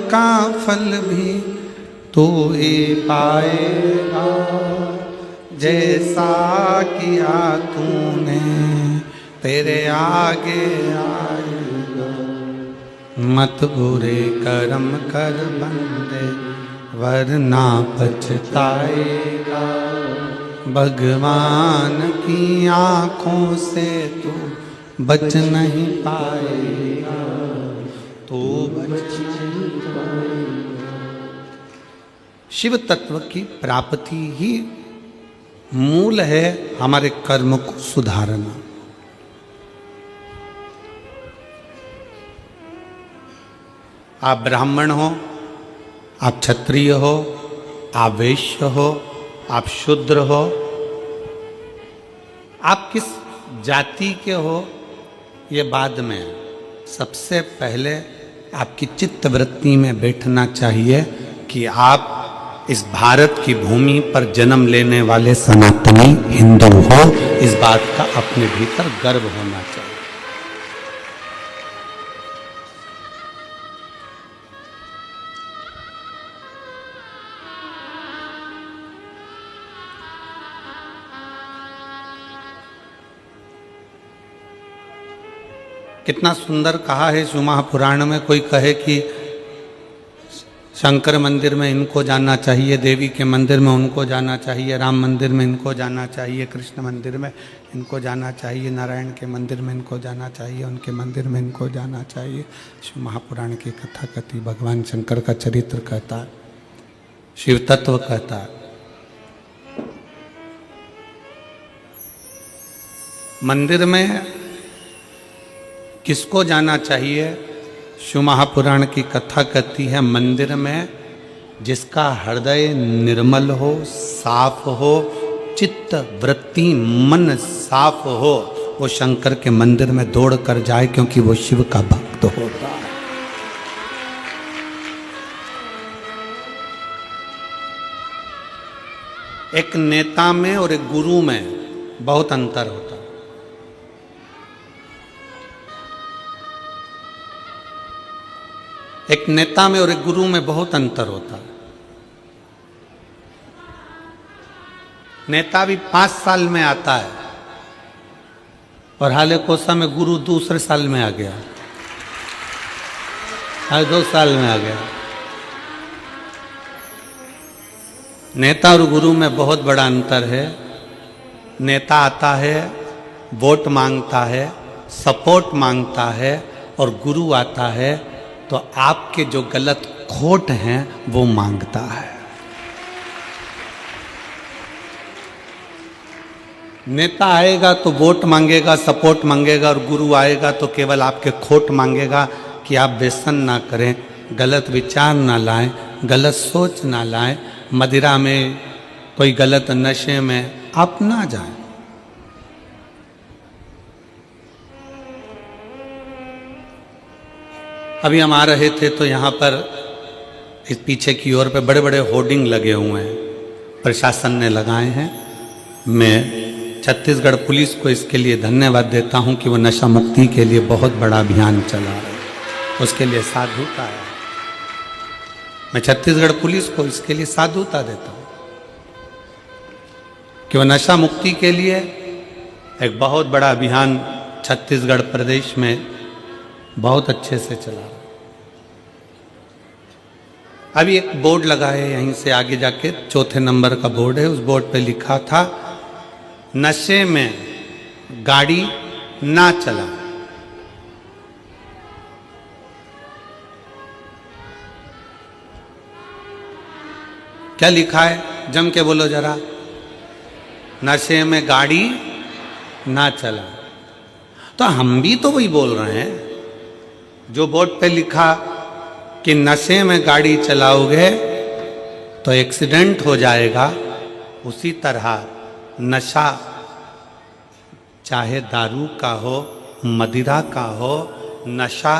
का फल भी तू ही पाएगा, जैसा किया तूने तेरे आगे आएगा। मत बुरे कर्म कर बंदे वरना पछताएगा, भगवान की आँखों से तू बच नहीं पाएगा, तू बच नहीं पाएगा। शिव तत्व की प्राप्ति ही मूल है हमारे कर्म को सुधारना। आप ब्राह्मण हो, आप क्षत्रिय हो, आप वैश्य हो, आप शूद्र हो, आप किस जाति के हो ये बाद में है। सबसे पहले आपकी चित्त वृत्ति में बैठना चाहिए कि आप इस भारत की भूमि पर जन्म लेने वाले सनातनी हिंदू हो। इस बात का अपने भीतर गर्व होना चाहिए। कितना सुंदर कहा है शिव महापुराण में। कोई कहे कि शंकर मंदिर में इनको जाना चाहिए, देवी के मंदिर में उनको जाना चाहिए, राम मंदिर में इनको जाना चाहिए, कृष्ण मंदिर में इनको जाना चाहिए, नारायण के मंदिर में इनको जाना चाहिए, उनके मंदिर में इनको जाना चाहिए। शिव महापुराण की कथा कहती, भगवान शंकर का चरित्र कहता है, शिव तत्व कहता है। मंदिर में किसको जाना चाहिए? शिव महापुराण की कथा कहती है, मंदिर में जिसका हृदय निर्मल हो, साफ हो, चित्त वृत्ति मन साफ हो, वो शंकर के मंदिर में दौड़ कर जाए, क्योंकि वो शिव का भक्त होता है। एक नेता में और एक गुरु में बहुत अंतर होता है। एक नेता में और एक गुरु में बहुत अंतर होता है। नेता भी 5 साल में आता है और हाले कोसा में गुरु दूसरे साल में आ गया, हर 2 साल में आ गया। नेता और गुरु में बहुत बड़ा अंतर है। नेता आता है, वोट मांगता है, सपोर्ट मांगता है, और गुरु आता है तो आपके जो गलत खोट हैं वो मांगता है। नेता आएगा तो वोट मांगेगा, सपोर्ट मांगेगा, और गुरु आएगा तो केवल आपके खोट मांगेगा कि आप व्यसन ना करें, गलत विचार ना लाएं, गलत सोच ना लाएं, मदिरा में कोई गलत नशे में आप ना जाएं। अभी हम आ रहे थे तो यहाँ पर इस पीछे की ओर पे बड़े बड़े होर्डिंग लगे हुए हैं, प्रशासन ने लगाए हैं। मैं छत्तीसगढ़ पुलिस को इसके लिए धन्यवाद देता हूँ कि वो नशा मुक्ति के लिए बहुत बड़ा अभियान चला रहे हैं, उसके लिए साधुता है। मैं छत्तीसगढ़ पुलिस को इसके लिए साधुता देता हूँ कि वो नशा मुक्ति के लिए एक बहुत बड़ा अभियान छत्तीसगढ़ प्रदेश में बहुत अच्छे से चला रहा है। अभी एक बोर्ड लगा है यहीं से आगे जाके, 4थे नंबर का बोर्ड है, उस बोर्ड पे लिखा था, नशे में गाड़ी ना चला। क्या लिखा है? जम के बोलो जरा। नशे में गाड़ी ना चला। तो हम भी तो वही बोल रहे हैं जो बोर्ड पे लिखा कि नशे में गाड़ी चलाओगे तो एक्सीडेंट हो जाएगा। उसी तरह नशा चाहे दारू का हो, मदिरा का हो, नशा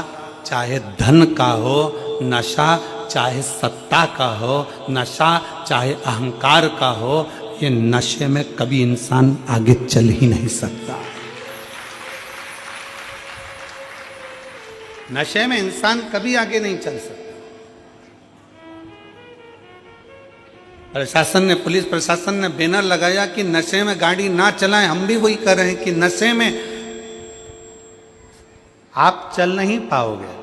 चाहे धन का हो, नशा चाहे सत्ता का हो, नशा चाहे अहंकार का हो, ये नशे में कभी इंसान आगे चल ही नहीं सकता। नशे में इंसान कभी आगे नहीं चल सकता। प्रशासन ने, पुलिस प्रशासन ने बैनर लगाया कि नशे में गाड़ी ना चलाएं। हम भी वही कर रहे हैं कि नशे में आप चल नहीं पाओगे।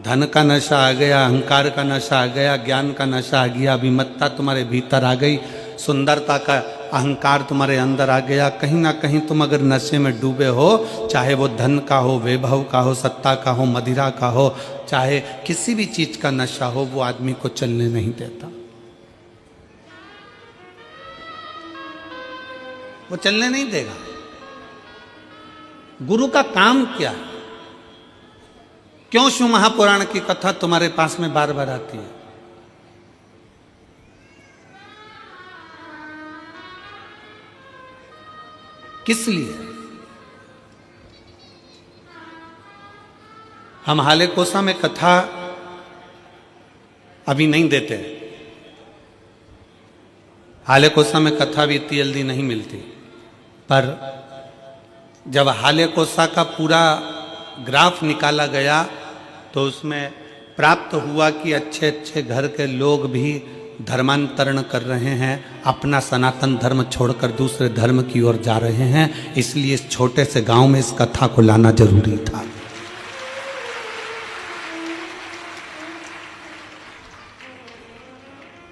धन का नशा आ गया, अहंकार का नशा आ गया, ज्ञान का नशा आ गया, अभिमत्ता तुम्हारे भीतर आ गई, सुंदरता का अहंकार तुम्हारे अंदर आ गया। कहीं ना कहीं तुम अगर नशे में डूबे हो, चाहे वो धन का हो, वैभव का हो, सत्ता का हो, मदिरा का हो, चाहे किसी भी चीज का नशा हो, वो आदमी को चलने नहीं देता। वो चलने नहीं देगा। गुरु का काम क्या है? क्यों शिव महापुराण की कथा तुम्हारे पास में बार बार आती है? किस लिए? हम हाले कोसा में कथा अभी नहीं देते। हाले कोसा में कथा भी इतनी जल्दी नहीं मिलती, पर जब हाले कोसा का पूरा ग्राफ निकाला गया तो उसमें प्राप्त हुआ कि अच्छे अच्छे घर के लोग भी धर्मांतरण कर रहे हैं, अपना सनातन धर्म छोड़कर दूसरे धर्म की ओर जा रहे हैं। इसलिए इस छोटे से गांव में इस कथा को लाना जरूरी था।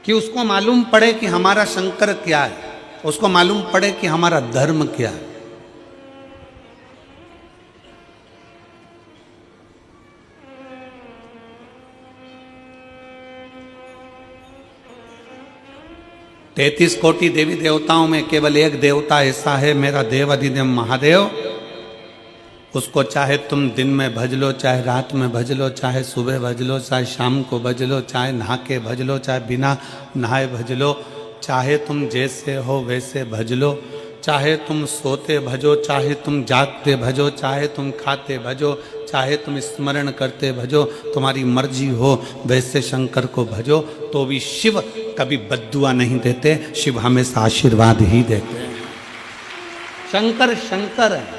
कि उसको मालूम पड़े कि हमारा शंकर क्या है, उसको मालूम पड़े कि हमारा धर्म क्या है। तैतीस कोटि देवी देवताओं में केवल एक देवता ऐसा है, मेरा देव अधिदेव महादेव। उसको चाहे तुम दिन में भज लो, चाहे रात में भज लो, चाहे सुबह भज लो, चाहे शाम को भज लो, चाहे नहा के भज लो, चाहे बिना नहाए भज लो, चाहे तुम जैसे हो वैसे भज लो, चाहे तुम सोते भजो, चाहे तुम जागते भजो, चाहे तुम खाते भजो, चाहे तुम स्मरण करते भजो, तुम्हारी मर्जी हो वैसे शंकर को भजो। तो भी शिव कभी बद्दुआ नहीं देते, शिव हमेशा आशीर्वाद ही देते हैं। शंकर शंकर है।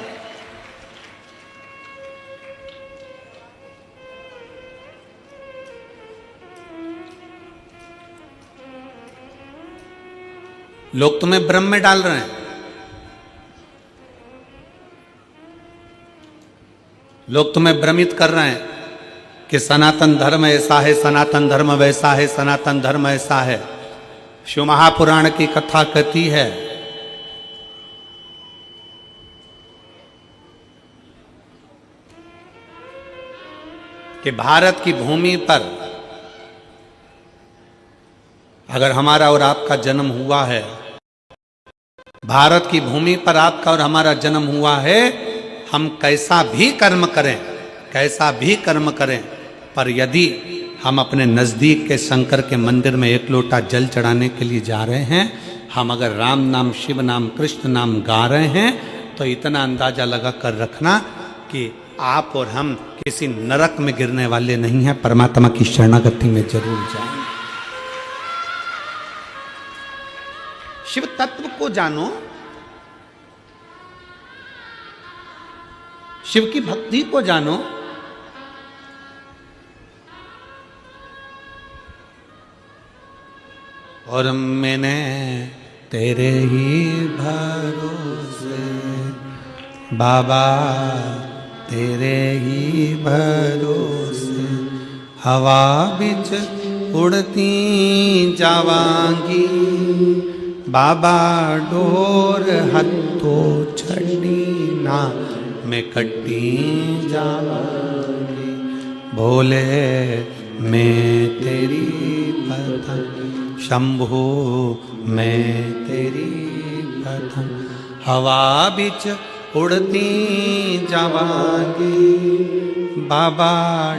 लोग तुम्हें भ्रम में डाल रहे हैं, लोग तुम्हें भ्रमित कर रहे हैं कि सनातन धर्म ऐसा है, सनातन धर्म वैसा है, सनातन धर्म ऐसा है। शिव महापुराण की कथा कहती है कि भारत की भूमि पर अगर हमारा और आपका जन्म हुआ है, भारत की भूमि पर आपका और हमारा जन्म हुआ है, हम कैसा भी कर्म करें, कैसा भी कर्म करें, पर यदि हम अपने नज़दीक के शंकर के मंदिर में एक लोटा जल चढ़ाने के लिए जा रहे हैं, हम अगर राम नाम, शिव नाम, कृष्ण नाम गा रहे हैं, तो इतना अंदाजा लगा कर रखना कि आप और हम किसी नरक में गिरने वाले नहीं हैं, परमात्मा की शरणागति में जरूर जाएंगे। शिव तत्व को जानो, शिव की भक्ति को जानो। और मैंने तेरे ही भरोसे बाबा, तेरे ही भरोसे हवा बिच उड़ती जावांगी, बाबा डोर हथो छड़ी ना मैं कट्टी जावांगी। भोले मैं तेरी पतंग, शंभू मैं तेरी पतंग, हवा बिच उड़ती जावांगी, बाबा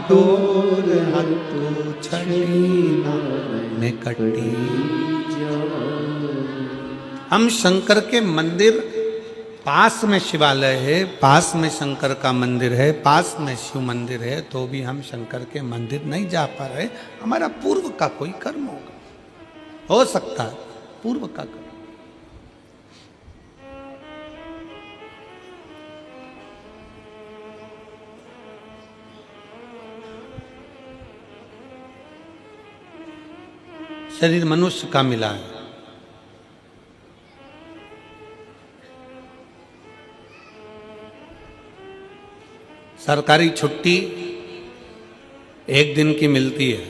डोर हथो छड़ी ना मैं कट्टी। हम शंकर के मंदिर, पास में शिवालय है, पास में शंकर का मंदिर है, पास में शिव मंदिर है, तो भी हम शंकर के मंदिर नहीं जा पा रहे। हमारा पूर्व का कोई कर्म होगा, हो सकता है पूर्व का कर्म। शरीर मनुष्य का मिला है, सरकारी छुट्टी एक दिन की मिलती है,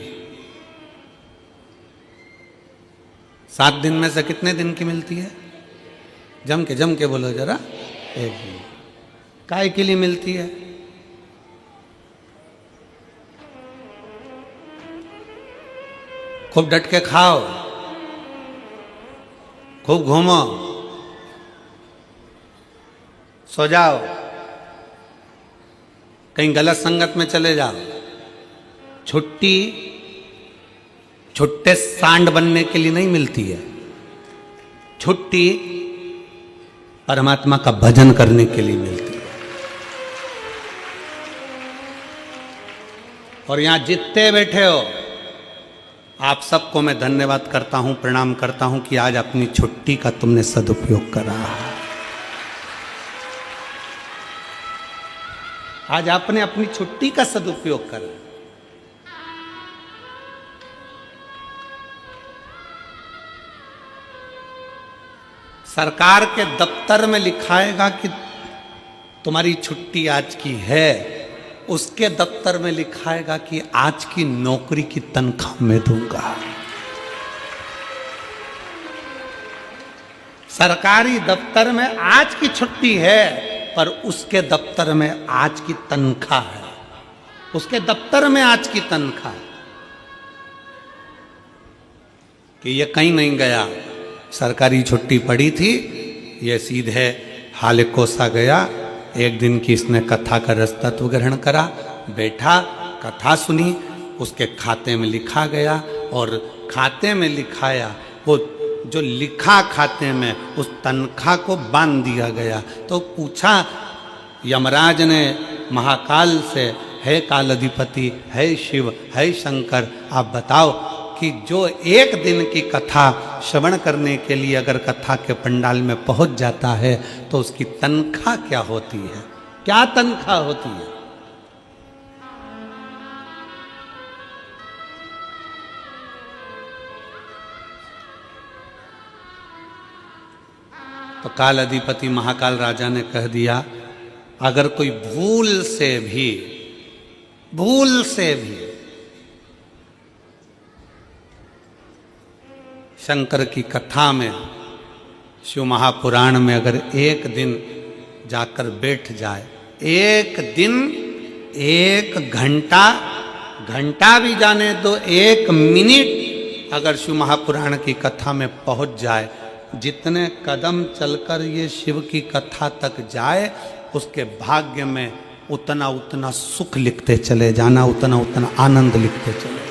7 दिन में से कितने दिन की मिलती है? जम के बोलो जरा। एक दिन। काय के लिए मिलती है? खूब डट के खाओ, खूब घूमो, सो जाओ, कहीं गलत संगत में चले जाओ। छुट्टी छुट्टे सांड बनने के लिए नहीं मिलती है, छुट्टी परमात्मा का भजन करने के लिए मिलती है। और यहां जितने बैठे हो आप सबको मैं धन्यवाद करता हूं, प्रणाम करता हूं कि आज अपनी छुट्टी का तुमने सदुपयोग करा। आज आपने अपनी छुट्टी का सदुपयोग करा। सरकार के दफ्तर में लिखाएगा कि तुम्हारी छुट्टी आज की है, उसके दफ्तर में लिखाएगा कि आज की नौकरी की तनख्वाह मैं दूंगा। सरकारी दफ्तर में आज की छुट्टी है, पर उसके दफ्तर में आज की तनख्वाह है, उसके दफ्तर में आज की तनख्वाह। कि ये कहीं नहीं गया, सरकारी छुट्टी पड़ी थी, ये सीधे हालेकोसा गया। एक दिन की इसने कथा का रसतत्व ग्रहण करा, बैठा, कथा सुनी, उसके खाते में लिखा गया और खाते में लिखाया, वो जो लिखा खाते में उस तनख्वाह को बांध दिया गया। तो पूछा यमराज ने महाकाल से, है काल अधिपति, है शिव, है शंकर, आप बताओ कि जो एक दिन की कथा श्रवण करने के लिए अगर कथा के पंडाल में पहुंच जाता है तो उसकी तनख्वाह क्या होती है? क्या तनख्वाह होती है? तो काल अधिपति महाकाल राजा ने कह दिया, अगर कोई भूल से भी शंकर की कथा में, शिव महापुराण में अगर एक दिन जाकर बैठ जाए, एक दिन, एक घंटा भी जाने दो, 1 मिनट अगर शिव महापुराण की कथा में पहुंच जाए, जितने कदम चलकर ये शिव की कथा तक जाए, उसके भाग्य में उतना उतना सुख लिखते चले जाना, उतना उतना आनंद लिखते चले जाना।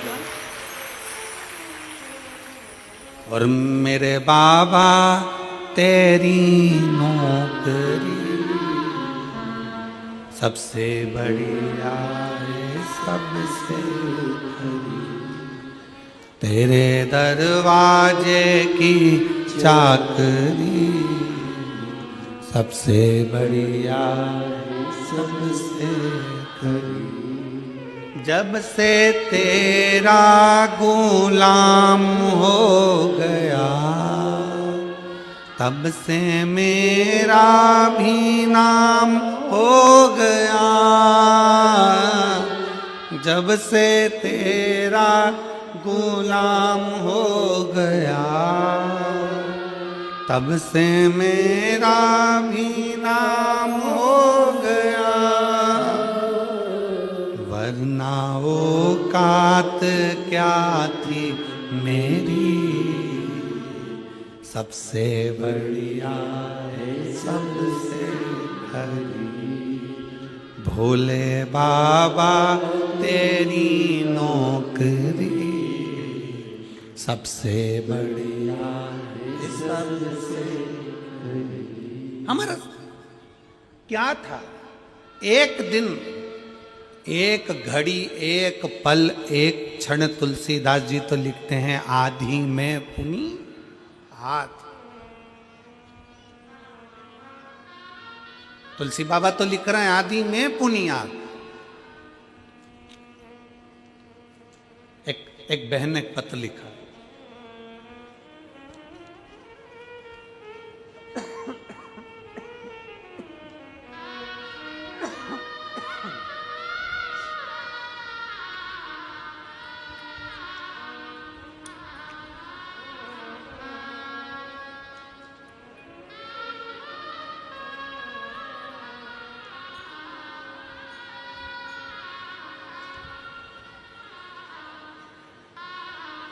और मेरे बाबा तेरी नौकरी सबसे बढ़िया है, सबसे तेरे दरवाजे की चाकरी सबसे बढ़िया है, सबसे खरी। जब से तेरा गुलाम हो गया, तब से मेरा भी नाम हो गया। जब से तेरा गुलाम हो गया, तब से मेरा भी नाम हो गया। वरना औकात क्या थी मेरी, सबसे बढ़िया है, सबसे खरी। भोले बाबा तेरी नौकरी सबसे बढ़िया है, सबसे खरी। हमारा क्या था? एक दिन, एक घड़ी, एक पल, एक क्षण। तुलसीदास जी तो लिखते हैं, आधी में पुनी हाथ। तुलसी बाबा तो लिख रहे हैं, आदि में पुनियाद। एक बहन ने एक पत्र लिखा,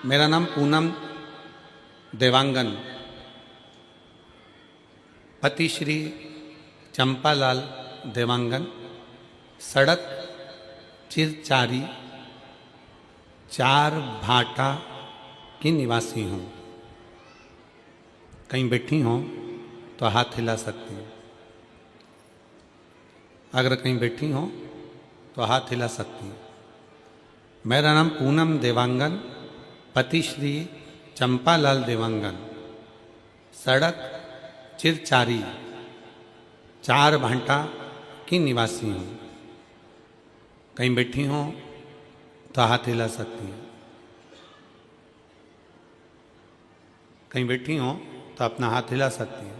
मेरा नाम पूनम देवांगन, पति श्री चंपालाल देवांगन, सड़क चिरचारी 4 भाटा की निवासी हूँ। कहीं बैठी हो तो हाथ हिला सकती हैं। अगर कहीं बैठी हो तो हाथ हिला सकती हैं। मेरा नाम पूनम देवांगन, पति श्री चंपालाल देवांगन, सड़क चिरचारी 4 भाटा की निवासी हूँ। कहीं बैठी हो तो हाथ हिला सकती हैं। कहीं बैठी हो तो अपना हाथ हिला सकती हैं।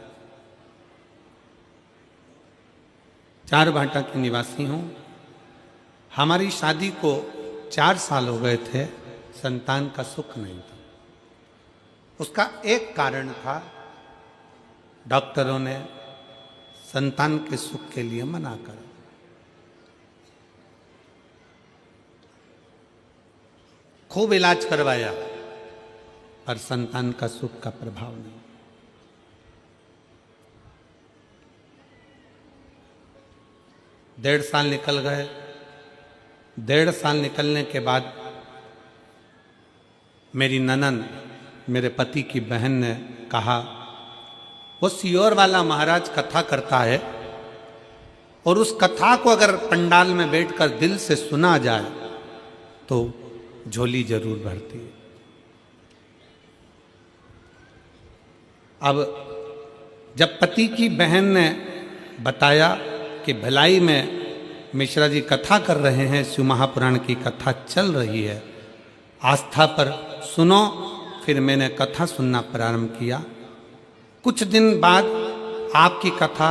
4 भाटा की निवासी हूँ। हमारी शादी को 4 साल हो गए थे, संतान का सुख नहीं था। उसका एक कारण था, डॉक्टरों ने संतान के सुख के लिए मना करा। खूब इलाज करवाया पर संतान का सुख का प्रभाव नहीं। 1.5 साल निकल गए। 1.5 साल निकलने के बाद मेरी ननंद, मेरे पति की बहन ने कहा, वो सियोर वाला महाराज कथा करता है और उस कथा को अगर पंडाल में बैठकर दिल से सुना जाए तो झोली जरूर भरती है। अब जब पति की बहन ने बताया कि भिलाई में मिश्रा जी कथा कर रहे हैं, शिव महापुराण की कथा चल रही है, आस्था पर सुनो, फिर मैंने कथा सुनना प्रारंभ किया। कुछ दिन बाद आपकी कथा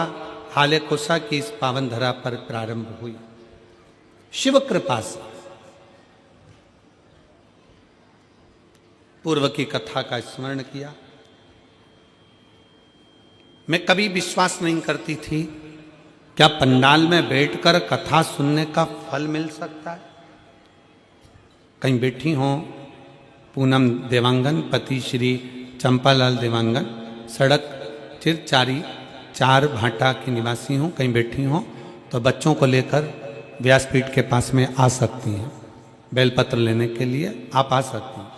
हाले कोसा की इस पावन धरा पर प्रारंभ हुई। शिव कृपा से पूर्व की कथा का स्मरण किया। मैं कभी विश्वास नहीं करती थी क्या पंडाल में बैठकर कथा सुनने का फल मिल सकता है। कहीं बैठी हो, पूनम देवांगन, पति श्री चंपालाल देवांगन, सड़क चिरचारी 4 भाटा की निवासी हूँ। कहीं बैठी हो तो बच्चों को लेकर व्यासपीठ के पास में आ सकती हैं। बेलपत्र लेने के लिए आप आ सकती हैं।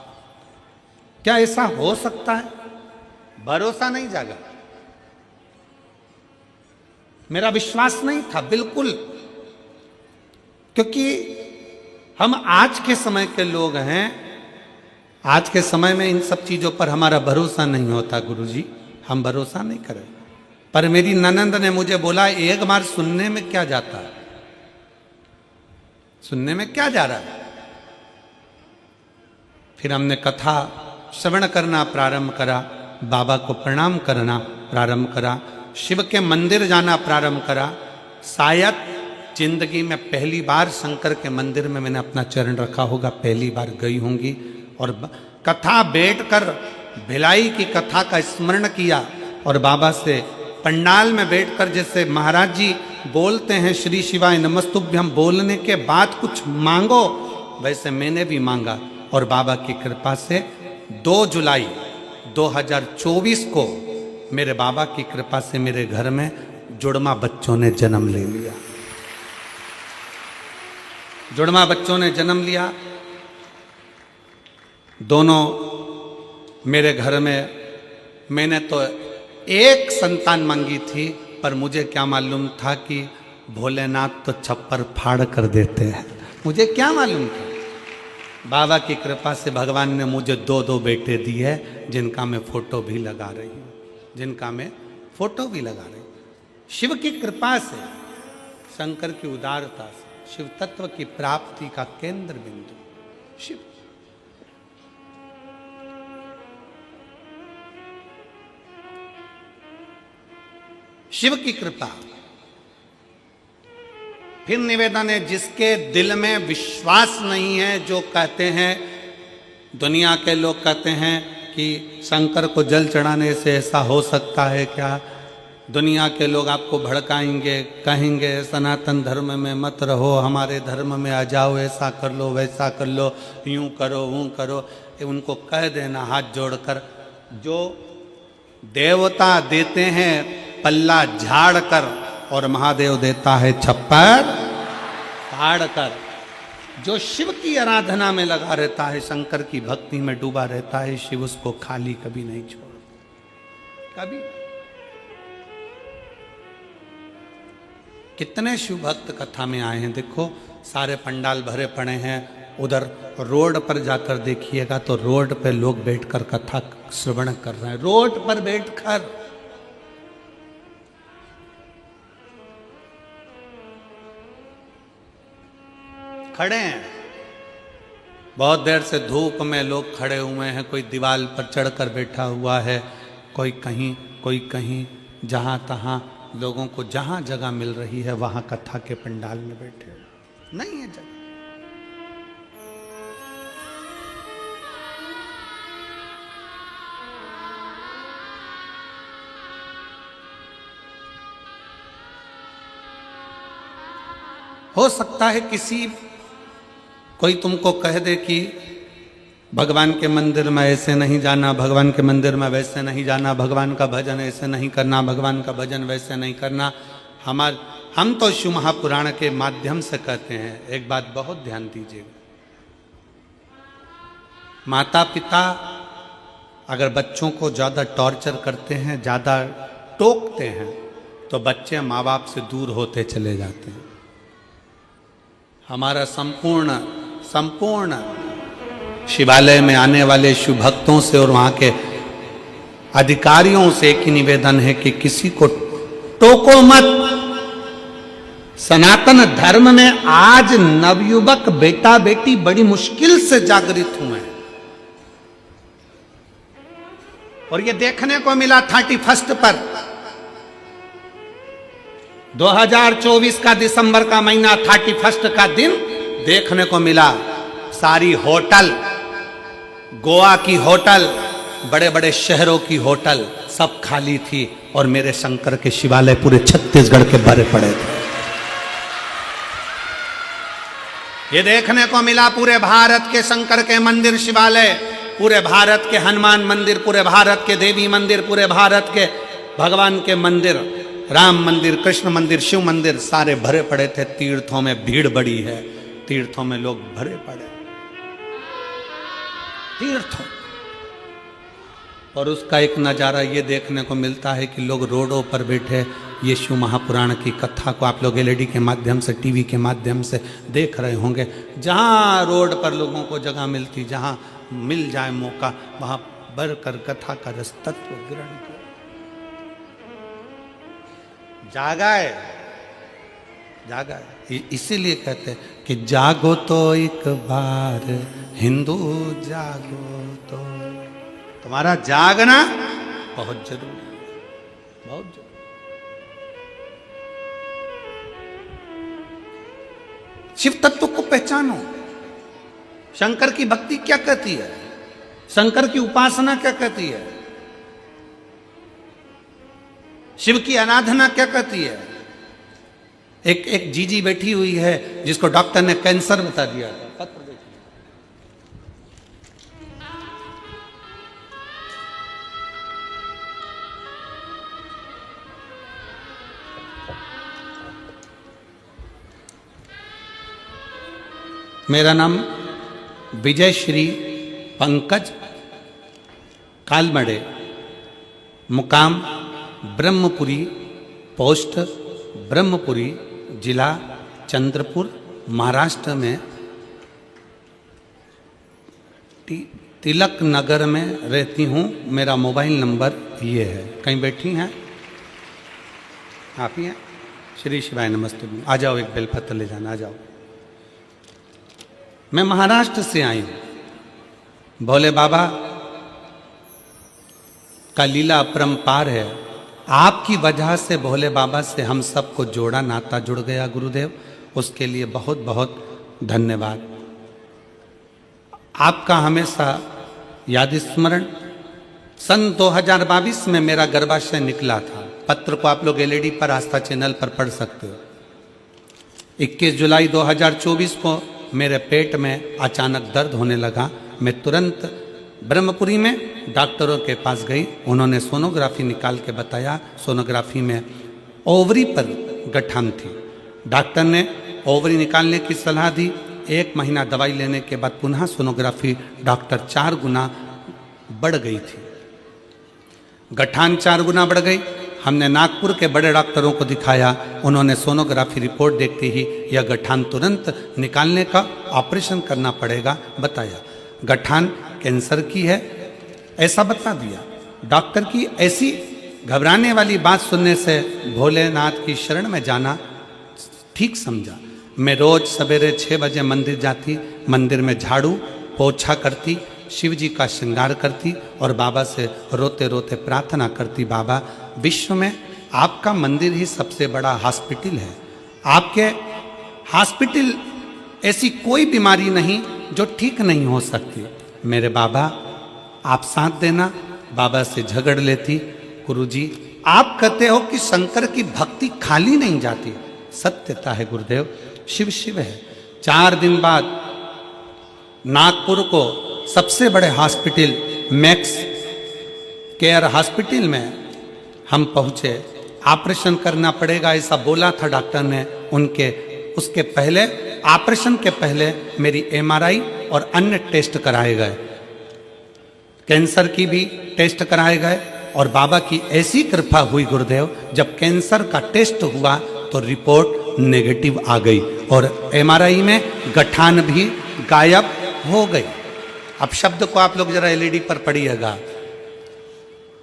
क्या ऐसा हो सकता है? भरोसा नहीं जागा, मेरा विश्वास नहीं था बिल्कुल, क्योंकि हम आज के समय के लोग हैं। आज के समय में इन सब चीजों पर हमारा भरोसा नहीं होता गुरुजी, हम भरोसा नहीं करें। पर मेरी ननंद ने मुझे बोला, एक बार सुनने में क्या जाता है, सुनने में क्या जा रहा है। फिर हमने कथा श्रवण करना प्रारंभ करा, बाबा को प्रणाम करना प्रारंभ करा, शिव के मंदिर जाना प्रारंभ करा। शायद जिंदगी में पहली बार शंकर के मंदिर में मैंने अपना चरण रखा होगा, पहली बार गई होंगी। और कथा बैठकर भिलाई की कथा का स्मरण किया और बाबा से पंडाल में बैठकर जैसे महाराज जी बोलते हैं श्री शिवाय नमस्तुभ्यम, बोलने के बाद कुछ मांगो, वैसे मैंने भी मांगा। और बाबा की कृपा से 2 जुलाई 2024 को मेरे बाबा की कृपा से मेरे घर में जुड़वा बच्चों ने जन्म ले लिया। जुड़वा बच्चों ने जन्म लिया। दोनों मेरे घर में, मैंने तो एक संतान मांगी थी, पर मुझे क्या मालूम था कि भोलेनाथ तो छप्पर फाड़ कर देते हैं। मुझे क्या मालूम था। बाबा की कृपा से भगवान ने मुझे 2 बेटे दिए हैं, जिनका मैं फोटो भी लगा रही हूँ, जिनका मैं फोटो भी लगा रही हूँ। शिव की कृपा से, शंकर की उदारता से, शिव तत्व की प्राप्ति का केंद्र बिंदु शिव। शिव की कृपा। फिर निवेदन है, जिसके दिल में विश्वास नहीं है, जो कहते हैं, दुनिया के लोग कहते हैं कि शंकर को जल चढ़ाने से ऐसा हो सकता है क्या, दुनिया के लोग आपको भड़काएंगे, कहेंगे सनातन धर्म में मत रहो, हमारे धर्म में आ जाओ, ऐसा कर लो, वैसा कर लो, यूं करो, वो करो। कि उनको कह देना हाथ जोड़कर, जो देवता देते हैं पल्ला झाड़ कर और महादेव देता है छप्पर फाड़ कर। जो शिव की आराधना में लगा रहता है, शंकर की भक्ति में डूबा रहता है, शिव उसको खाली कभी नहीं छोड़ता, कभी। कितने शिव भक्त कथा में आए हैं, देखो सारे पंडाल भरे पड़े हैं। उधर रोड पर जाकर देखिएगा तो रोड पे लोग बैठकर कथा श्रवण कर रहे हैं, रोड पर बैठकर। खड़े हैं, बहुत देर से धूप में लोग खड़े हुए हैं, कोई दीवार पर चढ़कर बैठा हुआ है, कोई कहीं, जहां तहां लोगों को जहां जगह मिल रही है वहां कथा के पंडाल में बैठे। नहीं है जगह। हो सकता है कोई तुमको कह दे कि भगवान के मंदिर में ऐसे नहीं जाना, भगवान के मंदिर में वैसे नहीं जाना, भगवान का भजन ऐसे नहीं करना, भगवान का भजन वैसे नहीं करना। हम तो शिव महापुराण के माध्यम से कहते हैं, एक बात बहुत ध्यान दीजिएगा, माता पिता अगर बच्चों को ज़्यादा टॉर्चर करते हैं, ज़्यादा टोकते हैं, तो बच्चे माँ बाप से दूर होते चले जाते हैं। हमारा संपूर्ण शिवालय में आने वाले शिव भक्तों से और वहां के अधिकारियों से एक ही निवेदन है कि किसी को टोको मत। सनातन धर्म में आज नवयुवक बेटा बेटी बड़ी मुश्किल से जागृत हुए हैं, और ये देखने को मिला 31 पर 2024 का दिसंबर का महीना 31 का दिन देखने को मिला। सारी होटल, गोवा की होटल, बड़े बड़े शहरों की होटल सब खाली थी, और मेरे शंकर के शिवालय पूरे छत्तीसगढ़ के भरे पड़े थे। ये देखने को मिला पूरे भारत के शंकर के मंदिर शिवालय, पूरे भारत के हनुमान मंदिर, पूरे भारत के देवी मंदिर, पूरे भारत के भगवान के मंदिर, राम मंदिर, कृष्ण मंदिर, शिव मंदिर सारे भरे पड़े थे। तीर्थों में भीड़ बड़ी है, तीर्थों में लोग भरे पड़े, तीर्थों। और उसका एक नज़ारा ये देखने को मिलता है कि लोग रोडों पर बैठे ये शिव महापुराण की कथा को आप लोग एलईडी के माध्यम से, टीवी के माध्यम से देख रहे होंगे। जहाँ रोड पर लोगों को जगह मिलती, जहाँ मिल जाए मौका, वहाँ बढ़कर कथा का रस तत्व ग्रहण कर। जागा है, इसीलिए कहते हैं कि जागो तो एक बार हिंदू जागो, तो तुम्हारा जागना बहुत जरूरी है, बहुत जरूरी। शिव तत्व को पहचानो। शंकर की भक्ति क्या कहती है, शंकर की उपासना क्या कहती है, शिव की आराधना क्या कहती है। एक जीजी बैठी हुई है जिसको डॉक्टर ने कैंसर बता दिया था, पत्र देखिए। मेरा नाम विजय श्री पंकज कालमड़े, मुकाम ब्रह्मपुरी, पोस्ट ब्रह्मपुरी, जिला चंद्रपुर, महाराष्ट्र में तिलक नगर में रहती हूँ। मेरा मोबाइल नंबर ये है। कहीं बैठी हैं आप ही हैं? श्री शिवाय नमस्ते। आ जाओ, एक बेलपत्र ले जाना, आ जाओ। मैं महाराष्ट्र से आई हूँ। भोले बाबा का लीला अपरंपार है। आपकी वजह से भोले बाबा से हम सबको जोड़ा, नाता जुड़ गया गुरुदेव, उसके लिए बहुत बहुत धन्यवाद। आपका हमेशा याद स्मरण। सन 2022 में मेरा गर्भाशय निकला था। पत्र को आप लोग एलईडी पर आस्था चैनल पर पढ़ सकते हो। 21 जुलाई 2024 को मेरे पेट में अचानक दर्द होने लगा। मैं तुरंत ब्रह्मपुरी में डॉक्टरों के पास गई, उन्होंने सोनोग्राफी निकाल के बताया, सोनोग्राफी में ओवरी पर गठान थी। डॉक्टर ने ओवरी निकालने की सलाह दी। 1 महीना दवाई लेने के बाद पुनः सोनोग्राफी डॉक्टर 4 गुना बढ़ गई थी, गठान 4 गुना बढ़ गई। हमने नागपुर के बड़े डॉक्टरों को दिखाया, उन्होंने सोनोग्राफी रिपोर्ट देखते ही यह गठान तुरंत निकालने का ऑपरेशन करना पड़ेगा बताया। गठान कैंसर की है ऐसा बता दिया। डॉक्टर की ऐसी घबराने वाली बात सुनने से भोलेनाथ की शरण में जाना ठीक समझा। मैं रोज सवेरे 6 बजे मंदिर जाती, मंदिर में झाड़ू पोछा करती, शिव जी का श्रृंगार करती और बाबा से रोते रोते प्रार्थना करती, बाबा विश्व में आपका मंदिर ही सबसे बड़ा हॉस्पिटल है, आपके हॉस्पिटल ऐसी कोई बीमारी नहीं जो ठीक नहीं हो सकती। मेरे बाबा आप साथ देना। बाबा से झगड़ लेती, गुरुजी आप कहते हो कि शंकर की भक्ति खाली नहीं जाती, सत्यता है गुरुदेव, शिव शिव है। 4 दिन बाद नागपुर को सबसे बड़े हॉस्पिटल मैक्स केयर हॉस्पिटल में हम पहुंचे। ऑपरेशन करना पड़ेगा ऐसा बोला था डॉक्टर ने। उसके पहले ऑपरेशन के पहले मेरी MRI और अन्य टेस्ट कराए गए, कैंसर की भी टेस्ट कराए गए और बाबा की ऐसी कृपा हुई गुरुदेव, जब कैंसर का टेस्ट हुआ तो रिपोर्ट नेगेटिव आ गई और MRI में गठान भी गायब हो गई। अब शब्द को आप लोग जरा LED पर पढ़िएगा।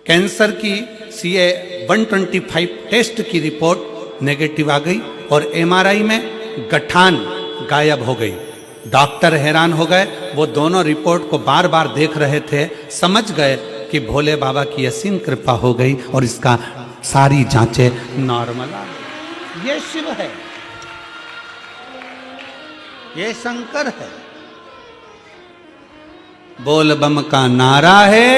कैंसर की CA 125 टेस्ट की रिपोर्ट नेगेटिव आ गई और MRI में गठान गायब हो गई। डॉक्टर हैरान हो गए, वो दोनों रिपोर्ट को बार बार देख रहे थे, समझ गए कि भोले बाबा की असीम कृपा हो गई और इसका सारी जांचें नॉर्मल आ गई। ये शिव है, ये शंकर है। बोल बम का नारा है,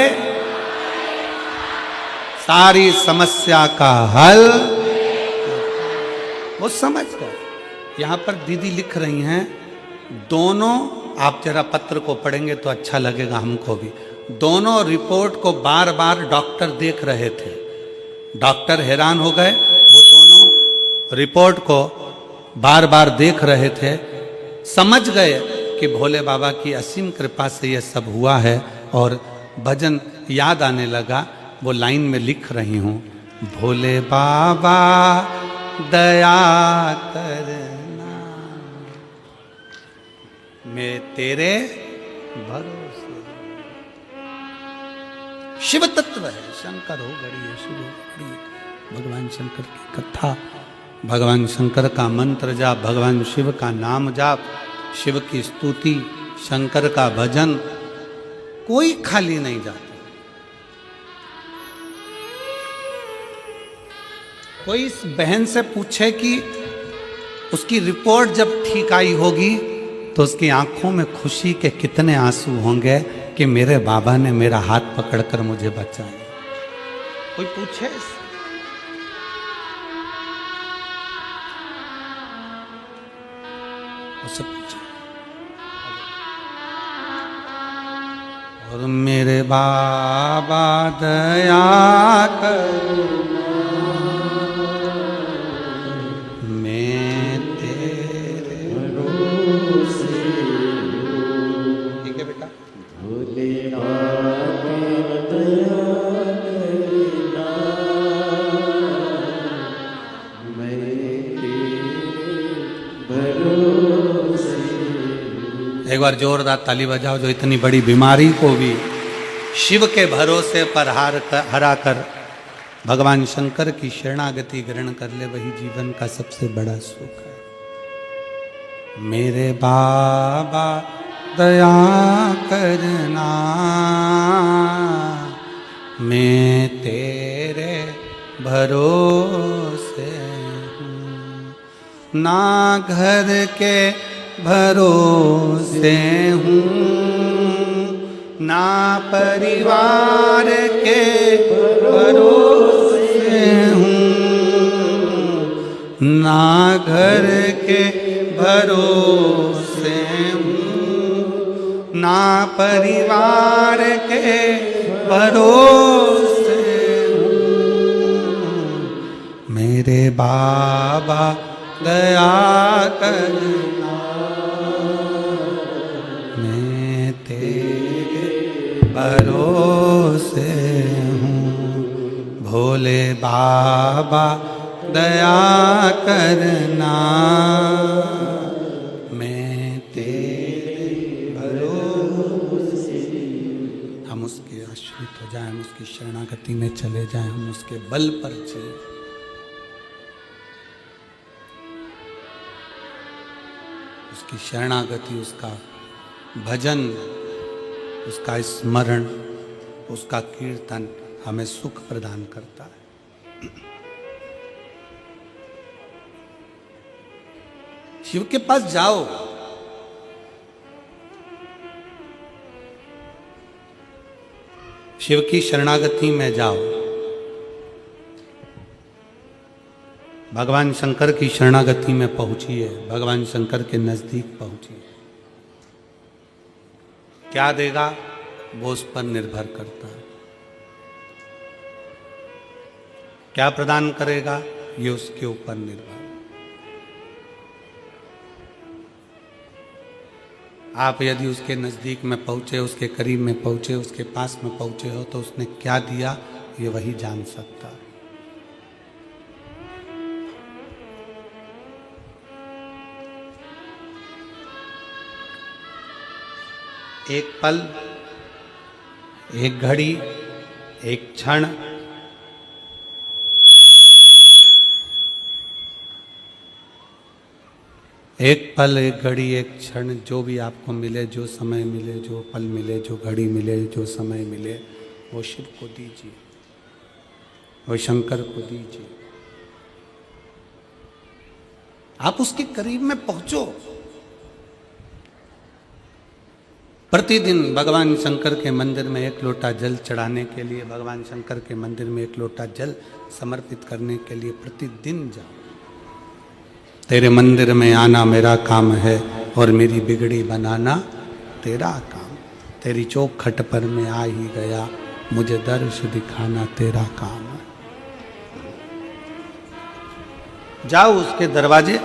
सारी समस्या का हल वो समझ गए। यहां पर दीदी लिख रही हैं, दोनों, आप जरा पत्र को पढ़ेंगे तो अच्छा लगेगा हमको भी, दोनों रिपोर्ट को बार बार डॉक्टर देख रहे थे। डॉक्टर हैरान हो गए, वो दोनों रिपोर्ट को बार बार देख रहे थे, समझ गए कि भोले बाबा की असीम कृपा से ये सब हुआ है और भजन याद आने लगा। वो लाइन में लिख रही हूँ, भोले बाबा दया करना मैं तेरे भरोसे। शिव तत्व है, शंकर हो गड़ी है, शिव हो गड़ी है। भगवान शंकर की कथा, भगवान शंकर का मंत्र जाप, भगवान शिव का नाम जाप, शिव की स्तुति, शंकर का भजन, कोई खाली नहीं जाता। कोई इस बहन से पूछे कि उसकी रिपोर्ट जब ठीक आई होगी तो उसकी आंखों में खुशी के कितने आंसू होंगे कि मेरे बाबा ने मेरा हाथ पकड़कर मुझे बचाया। कोई पूछे उससे पूछे। और मेरे बाबा दया कर एक बार जोरदार ताली बजाओ जो इतनी बड़ी बीमारी को भी शिव के भरोसे पर हरा कर भगवान शंकर की शरणागति ग्रहण कर ले, वही जीवन का सबसे बड़ा सुख है। मेरे बाबा दया करना मैं तेरे भरोसे हूँ, ना घर के भरोसे हूँ, ना परिवार के भरोसे हूँ, ना घर के भरोसे हूँ, ना परिवार के भरोसे मेरे बाबा दया करना, मैं तेरे भरोसे हूँ। भोले बाबा दया करना, मैं तेरे भरोसे। हम उसके आश्रित हो जाएं, हम उसकी शरणागति में चले जाएं, हम उसके बल पर जिए। उसकी शरणागति, उसका भजन, उसका स्मरण, उसका कीर्तन हमें सुख प्रदान करता है। शिव के पास जाओ, शिव की शरणागति में जाओ। भगवान शंकर की शरणागति में पहुंचिए, भगवान शंकर के नजदीक पहुंचिए। क्या देगा वो उस पर निर्भर करता है। क्या प्रदान करेगा ये उसके ऊपर निर्भर। आप यदि उसके नजदीक में पहुंचे, उसके करीब में पहुंचे, उसके पास में पहुंचे हो, तो उसने क्या दिया ये वही जान सकता है। एक पल, एक घड़ी, एक क्षण, एक पल, एक घड़ी, एक क्षण, जो भी आपको मिले, जो समय मिले, जो पल मिले, जो घड़ी मिले, जो समय मिले, वो शिव को दीजिए, वो शंकर को दीजिए। आप उसके करीब में पहुंचो। प्रतिदिन भगवान शंकर के मंदिर में एक लोटा जल चढ़ाने के लिए, भगवान शंकर के मंदिर में एक लोटा जल समर्पित करने के लिए प्रतिदिन जाओ। तेरे मंदिर में आना मेरा काम है और मेरी बिगड़ी बनाना तेरा काम। तेरी चौखट पर मैं आ ही गया, मुझे दर्श दिखाना तेरा काम है। जाओ उसके दरवाजे,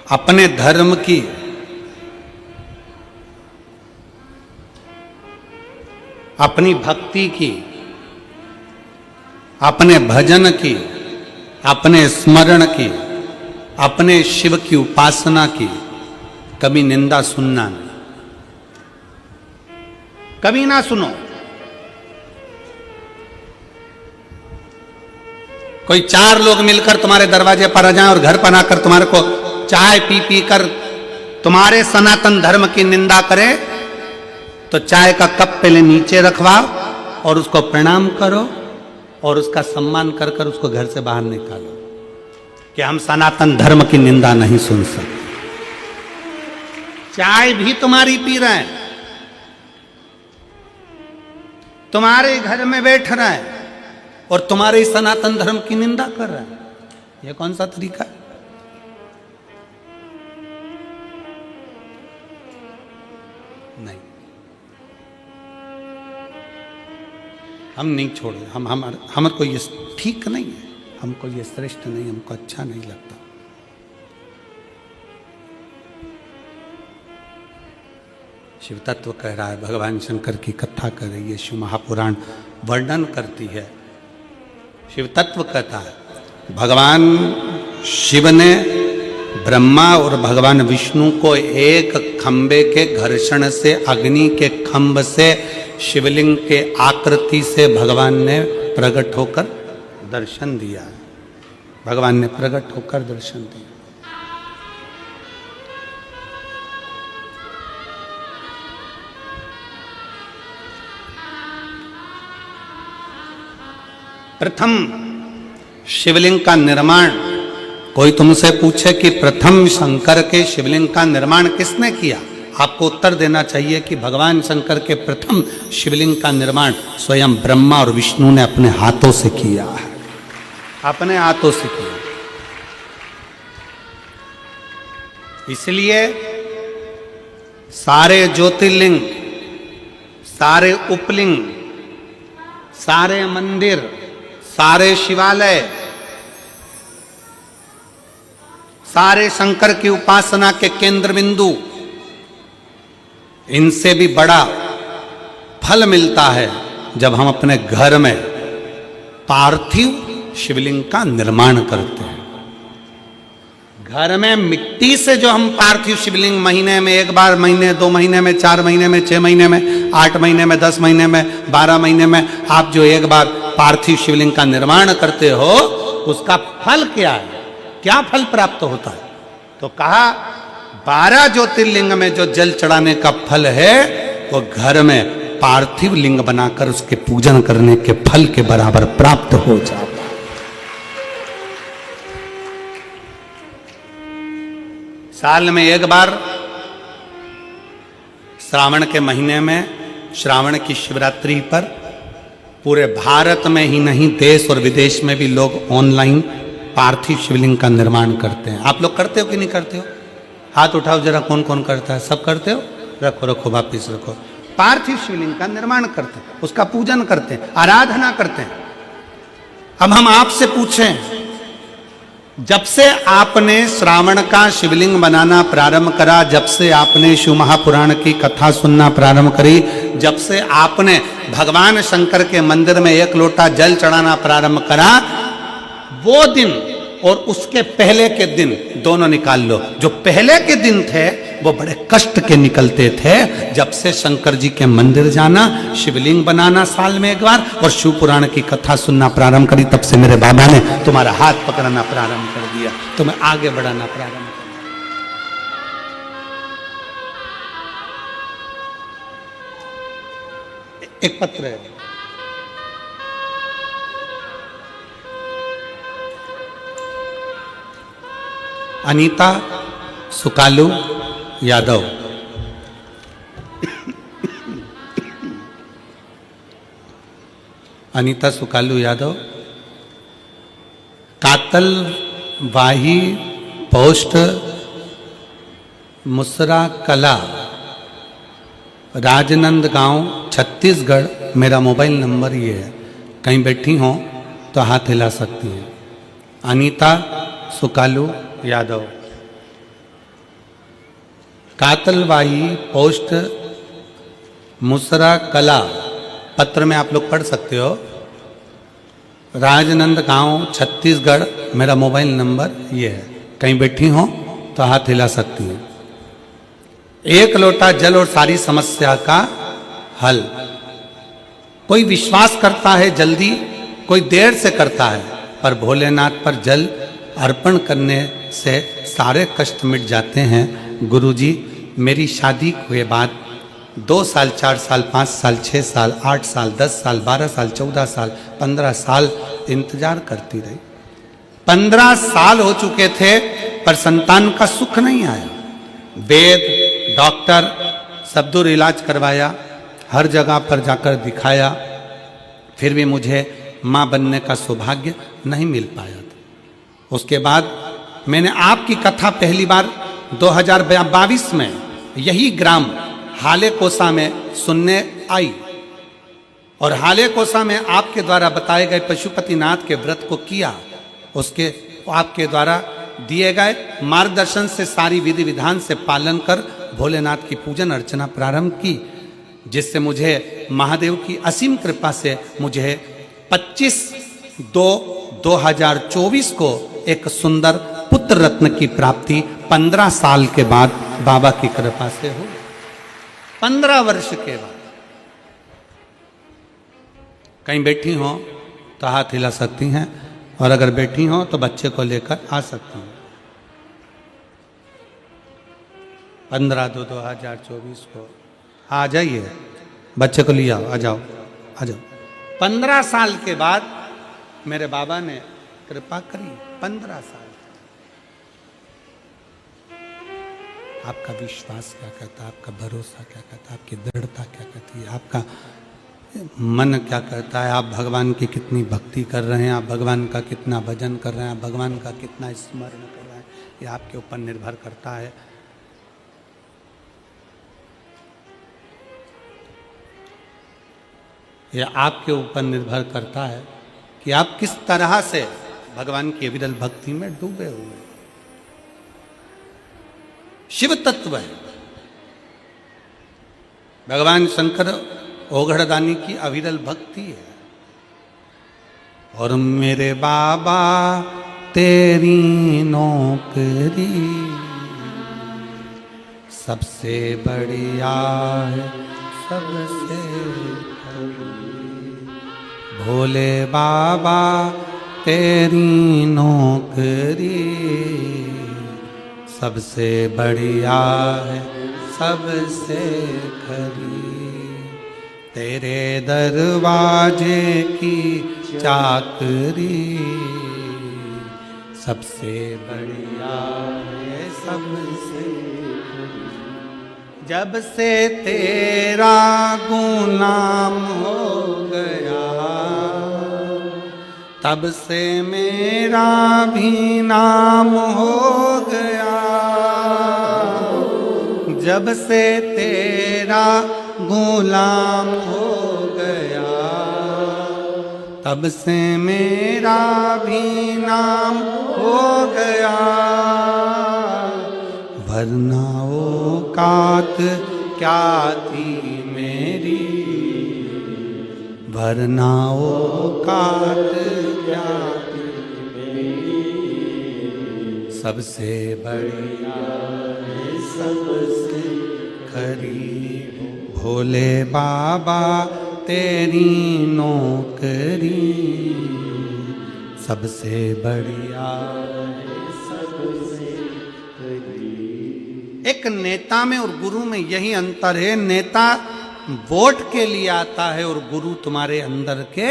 अपने धर्म की, अपनी भक्ति की, अपने भजन की, अपने स्मरण की, अपने शिव की उपासना की कभी निंदा सुनना नहीं, कभी ना सुनो। कोई 4 लोग मिलकर तुम्हारे दरवाजे पर आ जाएं और घर पर आकर तुम्हारे को चाय पी पी कर तुम्हारे सनातन धर्म की निंदा करे, तो चाय का कप पहले नीचे रखवाओ और उसको प्रणाम करो और उसका सम्मान कर कर उसको घर से बाहर निकालो कि हम सनातन धर्म की निंदा नहीं सुन सकते। चाय भी तुम्हारी पी रहे हैं, तुम्हारे घर में बैठ रहे हैं और तुम्हारे सनातन धर्म की निंदा कर रहे हैं। यह कौन सा तरीका है? नहीं, हम नहीं छोड़े। हमको ये ठीक नहीं है, हमको ये श्रेष्ठ नहीं, हमको अच्छा नहीं लगता। शिव तत्व कह रहा है, भगवान शंकर की कथा कर रही है, शिव महापुराण वर्णन करती है। शिव तत्व कहता है भगवान शिव ने ब्रह्मा और भगवान विष्णु को एक खंबे के घर्षण से, अग्नि के खंभ से, शिवलिंग के आकृति से भगवान ने प्रकट होकर दर्शन दिया। भगवान ने प्रकट होकर दर्शन दिया। प्रथम शिवलिंग का निर्माण, कोई तुमसे पूछे कि प्रथम शंकर के शिवलिंग का निर्माण किसने किया, आपको उत्तर देना चाहिए कि भगवान शंकर के प्रथम शिवलिंग का निर्माण स्वयं ब्रह्मा और विष्णु ने अपने हाथों से किया है, अपने हाथों से किया। इसलिए सारे ज्योतिर्लिंग, सारे उपलिंग, सारे मंदिर, सारे शिवालय, सारे शंकर की उपासना के केंद्र बिंदु, इनसे भी बड़ा फल मिलता है जब हम अपने घर में पार्थिव शिवलिंग का निर्माण करते हैं। घर में मिट्टी से जो हम पार्थिव शिवलिंग महीने में एक बार, महीने 2 महीने में, 4 महीने में, 6 महीने में, 8 महीने में, 10 महीने में, 12 महीने में आप जो एक बार पार्थिव शिवलिंग का निर्माण करते हो, उसका फल क्या है, क्या फल प्राप्त होता है? तो कहा 12 ज्योतिर्लिंग में जो जल चढ़ाने का फल है वो घर में पार्थिव लिंग बनाकर उसके पूजन करने के फल के बराबर प्राप्त हो जाता। साल में एक बार श्रावण के महीने में, श्रावण की शिवरात्रि पर पूरे भारत में ही नहीं देश और विदेश में भी लोग ऑनलाइन पार्थिव शिवलिंग का निर्माण करते हैं। आप लोग करते हो कि नहीं करते हो? हाथ उठाओ जरा, कौन कौन करता है? सब करते हो? रखो रखो, वापिस रखो। पार्थिव शिवलिंग का निर्माण करते हैं, उसका पूजन करते हैं, आराधना करते हैं। अब हम आपसे पूछें, जब से आपने श्रावण का शिवलिंग बनाना प्रारंभ करा, जब से आपने शिव महापुराण की कथा सुनना प्रारंभ करी, जब से आपने भगवान शंकर के मंदिर में 1 लोटा जल चढ़ाना प्रारंभ करा, वो दिन और उसके पहले के दिन दोनों निकाल लो। जो पहले के दिन थे वो बड़े कष्ट के निकलते थे। जब से शंकर जी के मंदिर जाना, शिवलिंग बनाना साल में एक बार और शिव पुराण की कथा सुनना प्रारंभ करी, तब से मेरे बाबा ने तुम्हारा हाथ पकड़ना प्रारंभ कर दिया, तुम्हें आगे बढ़ाना प्रारंभ कर दिया। एक पत्र है, अनीता सुकालू यादव। अनीता सुकालू यादव, कातलवाही पोस्ट, मुसरा कला, राजनंदगांव, छत्तीसगढ़। मेरा मोबाइल नंबर ये है, कहीं बैठी हो तो हाथ हिला सकती हैं। अनीता सुकालू यादव, कातलवाही पोस्ट, मुसरा कला। पत्र में आप लोग पढ़ सकते हो। राजनंदगांव, छत्तीसगढ़। मेरा मोबाइल नंबर ये है, कहीं बैठी हो तो हाथ हिला सकती हैं। 1 लोटा जल और सारी समस्या का हल। कोई विश्वास करता है जल्दी, कोई देर से करता है, पर भोलेनाथ पर जल अर्पण करने से सारे कष्ट मिट जाते हैं। गुरुजी, मेरी शादी के बाद 2 साल, 4 साल, 5 साल, 6 साल, 8 साल, 10 साल, 12 साल, 14 साल, 15 साल इंतजार करती रही। 15 साल हो चुके थे पर संतान का सुख नहीं आया। वेद, डॉक्टर सब दूर इलाज करवाया, हर जगह पर जाकर दिखाया, फिर भी मुझे माँ बनने का सौभाग्य नहीं मिल पाया था। उसके बाद मैंने आपकी कथा पहली बार 2022 में यही ग्राम हाले कोसा में सुनने आई, और हाले कोसा में आपके द्वारा बताए गए पशुपतिनाथ के व्रत को किया। उसके आपके द्वारा दिए गए मार्गदर्शन से सारी विधि विधान से पालन कर भोलेनाथ की पूजन अर्चना प्रारंभ की, जिससे मुझे महादेव की असीम कृपा से मुझे 25/2/2024 को एक सुंदर पुत्र रत्न की प्राप्ति 15 साल के बाद बाबा की कृपा से हो। 15 वर्ष के बाद। कहीं बैठी हो तो हाथ हिला सकती हैं, और अगर बैठी हो तो बच्चे को लेकर आ सकती हैं। 15/2/2024 को आ जाइए, बच्चे को ले आओ, आ जाओ आ जाओ। 15 साल के बाद मेरे बाबा ने कृपा करी। 15 साल आपका विश्वास क्या कहता है, आपका भरोसा क्या कहता है, आपकी दृढ़ता क्या कहती है, आपका मन क्या कहता है, आप भगवान की कितनी भक्ति कर रहे हैं, आप भगवान का कितना भजन कर रहे हैं, आप भगवान का कितना स्मरण कर रहे हैं, ये आपके ऊपर निर्भर करता है। यह आपके ऊपर निर्भर करता है कि आप किस तरह से भगवान की अविरल भक्ति में डूबे हुए हैं। शिव तत्व है। भगवान शंकर ओघड़दानी की अविरल भक्ति है। और मेरे बाबा तेरी नौकरी सबसे बढ़िया है, सबसे भोले बाबा तेरी नौकरी सबसे बढ़िया है, सबसे खरी तेरे दरवाजे की चाकरी सबसे बढ़िया है, सबसे जब से तेरा गुलाम हो गया तब से मेरा भी नाम हो गया। जब से तेरा गुलाम हो गया तब से मेरा भी नाम हो गया। वरना औकात क्या थी मेरी, वरना औकात क्या थी मेरी, सबसे बढ़िया है, सबसे खरी भोले बाबा तेरी नौकरी सबसे बढ़िया है, सबसे खरी। एक नेता में और गुरु में यही अंतर है। नेता वोट के लिए आता है और गुरु तुम्हारे अंदर के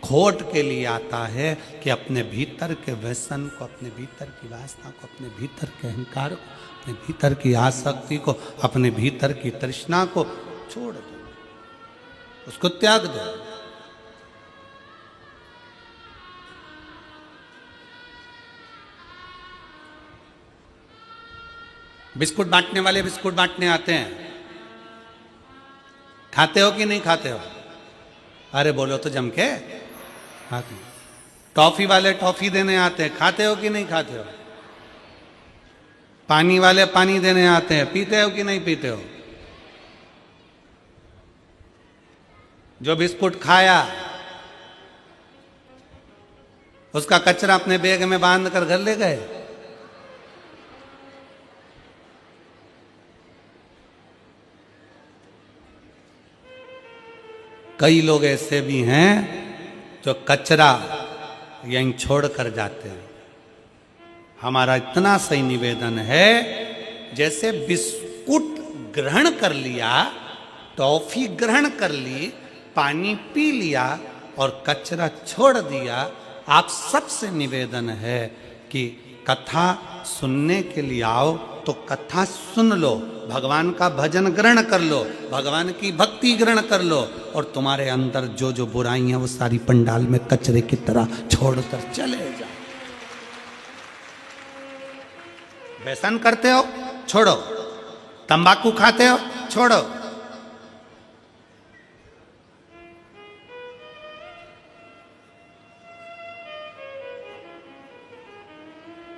खोट के लिए आता है कि अपने भीतर के व्यसन को, अपने भीतर की वासना को, अपने भीतर के अहंकार को, अपने भीतर की आसक्ति को, अपने भीतर की तृष्णा को छोड़ दो, उसको त्याग दो। बिस्कुट बांटने वाले बिस्कुट बांटने आते हैं, खाते हो कि नहीं खाते हो? अरे बोलो तो जम के। खाते। टॉफी वाले टॉफी देने आते हैं, खाते हो कि नहीं खाते हो? पानी वाले पानी देने आते हैं, पीते हो कि नहीं पीते हो? जो बिस्कुट खाया उसका कचरा अपने बैग में बांध कर घर ले गए। कई लोग ऐसे भी हैं जो कचरा यहीं छोड़ कर जाते हैं। हमारा इतना सही निवेदन है, जैसे बिस्कुट ग्रहण कर लिया, टॉफी ग्रहण कर ली, पानी पी लिया और कचरा छोड़ दिया, आप सबसे निवेदन है कि कथा सुनने के लिए आओ तो कथा सुन लो, भगवान का भजन ग्रहण कर लो, भगवान की भक्ति ग्रहण कर लो, और तुम्हारे अंदर जो जो बुराई है वो सारी पंडाल में कचरे की तरह छोड़कर चले जाओ। व्यसन करते हो छोड़ो, तंबाकू खाते हो छोड़ो,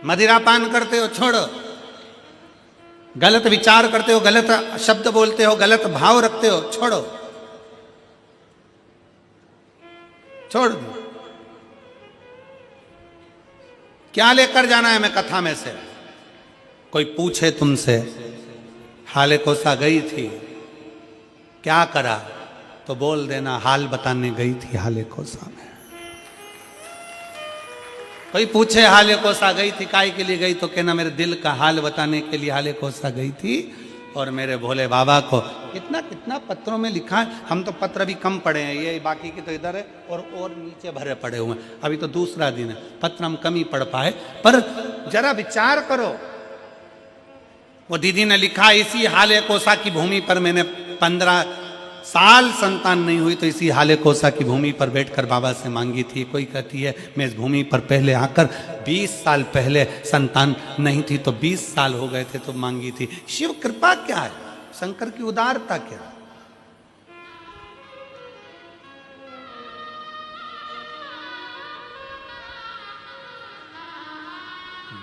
मदिरा पान करते हो छोड़ो, गलत विचार करते हो, गलत शब्द बोलते हो, गलत भाव रखते हो छोड़ो, छोड़ दो। क्या लेकर जाना है मैं कथा में से? कोई पूछे तुमसे हाले कोसा गई थी, क्या करा? तो बोल देना हाल बताने गई थी हाले कोसा में। कोई पूछे हाले कोसा गई थी, काय के लिए गई? तो कहना मेरे दिल का हाल बताने के लिए हाले कोसा गई थी। और मेरे भोले बाबा को कितना कितना पत्रों में लिखा है। हम तो पत्र भी कम पढ़े हैं, ये बाकी की तो इधर है और नीचे भरे पड़े हुए हैं। अभी तो दूसरा दिन है, पत्र हम कम ही पढ़ पाए। पर जरा विचार करो, वो दीदी ने लिखा, इसी हाले कोसा की भूमि पर मैंने 15 साल संतान नहीं हुई तो इसी हाले कोसा की भूमि पर बैठकर बाबा से मांगी थी। कोई कहती है मैं इस भूमि पर पहले आकर 20 साल पहले संतान नहीं थी तो 20 साल हो गए थे तो मांगी थी। शिव कृपा क्या है, शंकर की उदारता क्या है?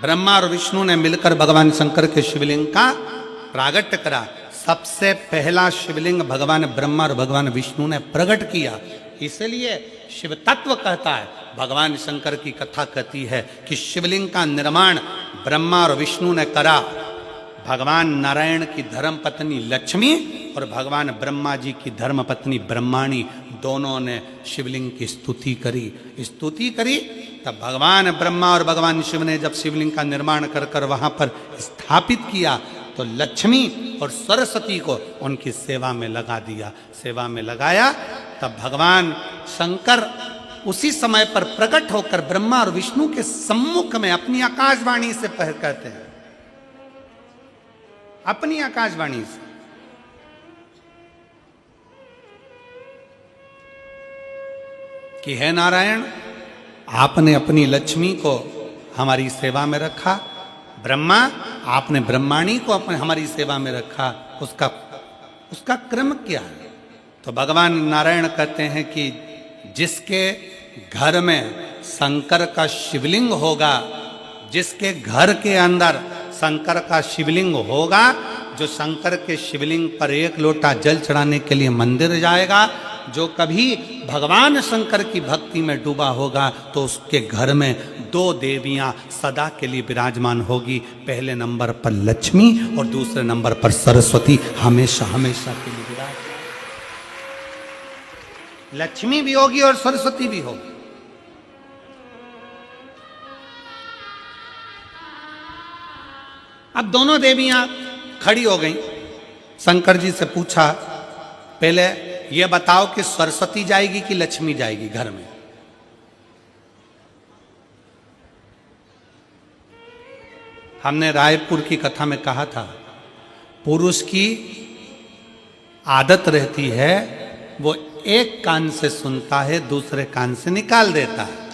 ब्रह्मा और विष्णु ने मिलकर भगवान शंकर के शिवलिंग का प्रागट्य करा। सबसे पहला शिवलिंग भगवान ब्रह्मा और भगवान विष्णु ने प्रकट किया। इसलिए शिव तत्व कहता है, भगवान शंकर की कथा कहती है कि शिवलिंग का निर्माण ब्रह्मा और विष्णु ने करा। भगवान नारायण की धर्मपत्नी लक्ष्मी और भगवान ब्रह्मा जी की धर्मपत्नी ब्रह्माणी दोनों ने शिवलिंग की स्तुति करी। तब भगवान ब्रह्मा और भगवान शिव ने जब शिवलिंग का निर्माण कर वहां पर स्थापित किया तो लक्ष्मी और सरस्वती को उनकी सेवा में लगा दिया। सेवा में लगाया तब भगवान शंकर उसी समय पर प्रकट होकर ब्रह्मा और विष्णु के सम्मुख में अपनी आकाशवाणी से कहते हैं, अपनी आकाशवाणी से कि हे नारायण, आपने अपनी लक्ष्मी को हमारी सेवा में रखा, ब्रह्मा आपने ब्रह्माणी को हमारी सेवा में रखा, उसका क्रम क्या है? तो भगवान नारायण कहते हैं कि जिसके घर में शंकर का शिवलिंग होगा, जिसके घर के अंदर शंकर का शिवलिंग होगा, जो शंकर के शिवलिंग पर एक लोटा जल चढ़ाने के लिए मंदिर जाएगा, जो कभी भगवान शंकर की भक्ति में डूबा होगा, तो उसके घर में 2 देवियां सदा के लिए विराजमान होगी। पहले नंबर पर लक्ष्मी और दूसरे नंबर पर सरस्वती, हमेशा हमेशा के लिए विराजमान। लक्ष्मी भी होगी और सरस्वती भी होगी। अब दोनों देवियां खड़ी हो गईं। शंकर जी से पूछा, पहले ये बताओ कि सरस्वती जाएगी कि लक्ष्मी जाएगी घर में? हमने रायपुर की कथा में कहा था, पुरुष की आदत रहती है वो एक कान से सुनता है, दूसरे कान से निकाल देता है,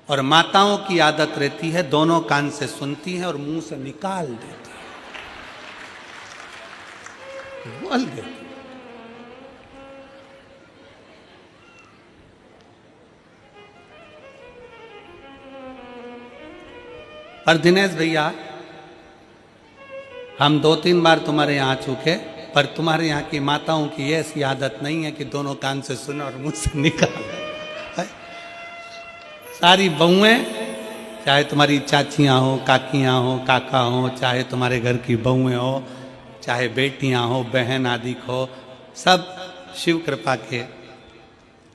और माताओं की आदत रहती है दोनों कान से सुनती है और मुंह से निकाल देती है, बोल देती है। पर दिनेश भैया, हम 2-3 बार तुम्हारे यहाँ आ चुके, पर तुम्हारे यहाँ की माताओं की ऐसी आदत नहीं है कि दोनों कान से सुना और मुंह से निकाल। सारी बहुएं, चाहे तुम्हारी चाचियाँ हो, काकियाँ हो, काका हो, चाहे तुम्हारे घर की बहुएं हो, चाहे बेटियाँ हो, बहन आदि हो, सब शिव कृपा के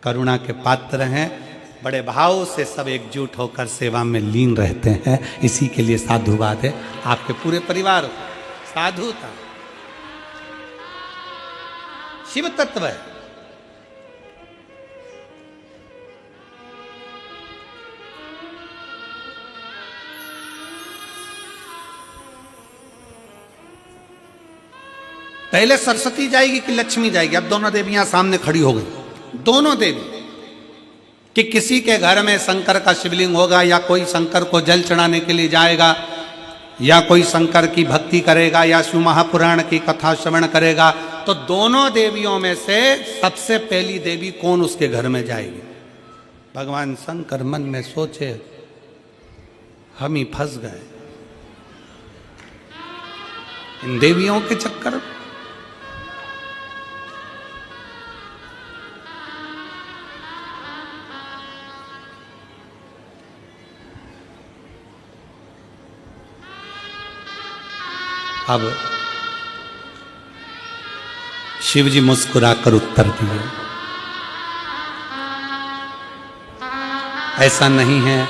करुणा के पात्र हैं। बड़े भाव से सब एकजुट होकर सेवा में लीन रहते हैं। इसी के लिए साधुवाद है। आपके पूरे परिवार साधुता शिव तत्व है। पहले सरस्वती जाएगी कि लक्ष्मी जाएगी? अब दोनों देवियां सामने खड़ी हो गई। दोनों देवी कि किसी के घर में शंकर का शिवलिंग होगा, या कोई शंकर को जल चढ़ाने के लिए जाएगा, या कोई शंकर की भक्ति करेगा, या शिव महापुराण की कथा श्रवण करेगा, तो दोनों देवियों में से सबसे पहली देवी कौन उसके घर में जाएगी? भगवान शंकर मन में सोचे, हम ही फंस गए इन देवियों के चक्कर में। अब शिव जी मुस्कुराकर उत्तर दिए, ऐसा नहीं है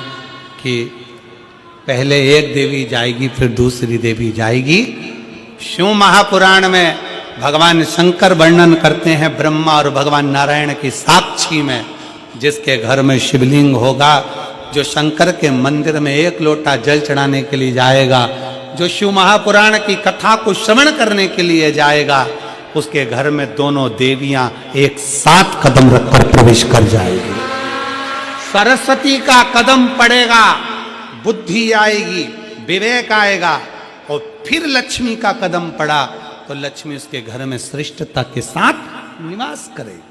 कि पहले एक देवी जाएगी फिर दूसरी देवी जाएगी। शिव महापुराण में भगवान शंकर वर्णन करते हैं ब्रह्मा और भगवान नारायण की साक्षी में, जिसके घर में शिवलिंग होगा, जो शंकर के मंदिर में एक लोटा जल चढ़ाने के लिए जाएगा, जो शिव महापुराण की कथा को श्रवण करने के लिए जाएगा, उसके घर में दोनों देवियां एक साथ कदम रखकर प्रवेश कर जाएगी। सरस्वती का कदम पड़ेगा, बुद्धि आएगी, विवेक आएगा, और फिर लक्ष्मी का कदम पड़ा तो लक्ष्मी उसके घर में श्रेष्ठता के साथ निवास करेगी।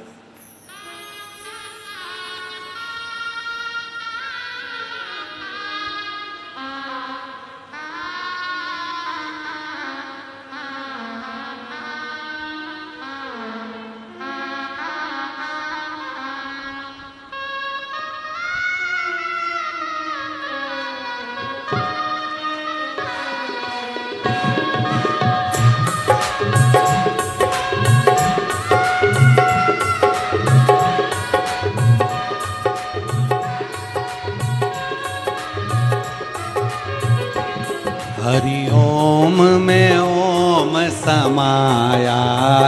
हरि ओम में ओम समाया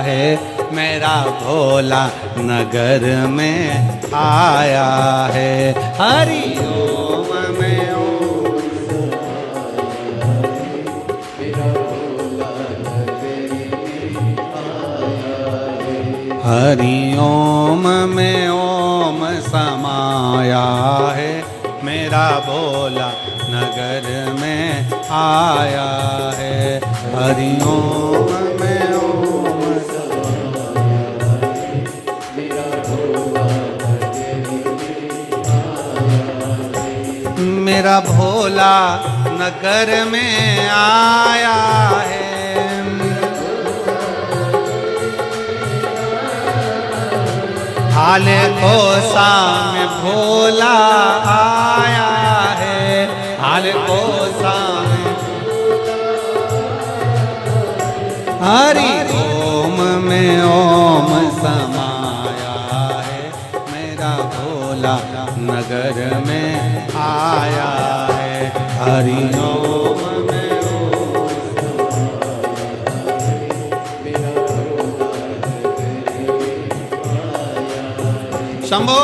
है, मेरा भोला नगर में आया है। हरि ओम में ओम समाया है, मेरा भोला नगर में आया है। हरि ओम में ओम समाया है, मेरा भोला नगर में आया है। हरि ओम में ओम समाया है, मेरा भोला नगर में आया है। मेरा भोला नगर में आया है। हाले कोसा में भोला आया है, हाले कोसा में। हरि ओम में ओम समाया है, मेरा भोला नगर में आया है। हरि ओम में ओम समाया है, मेरा भोला नगर में आया है। शंभो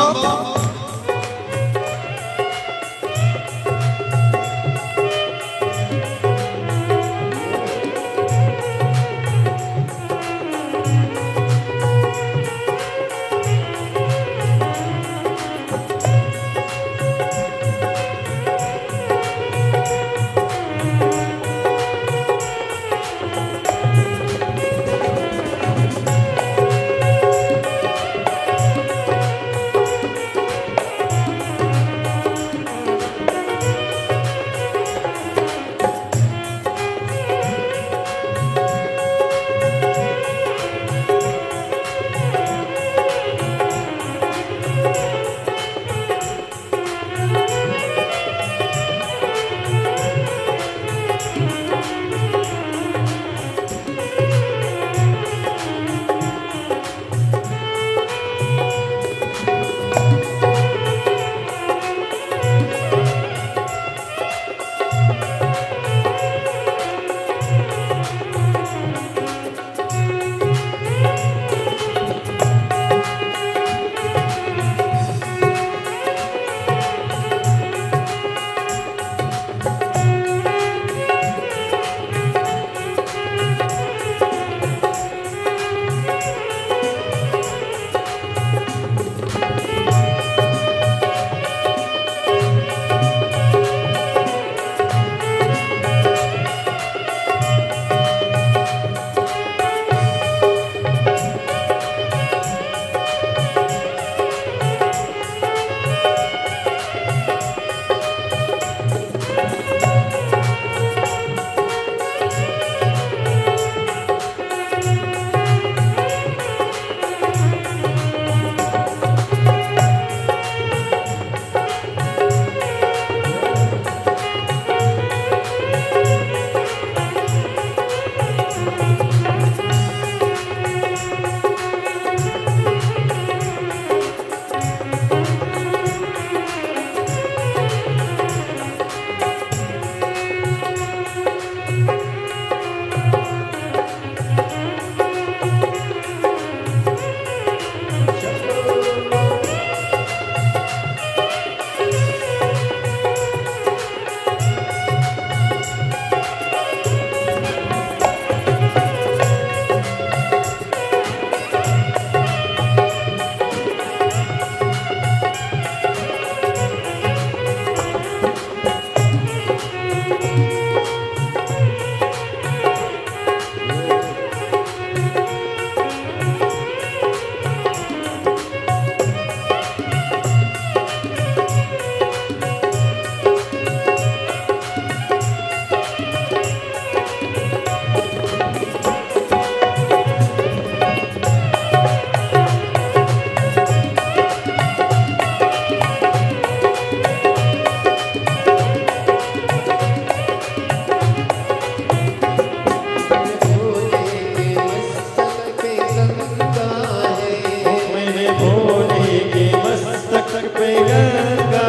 में गंगा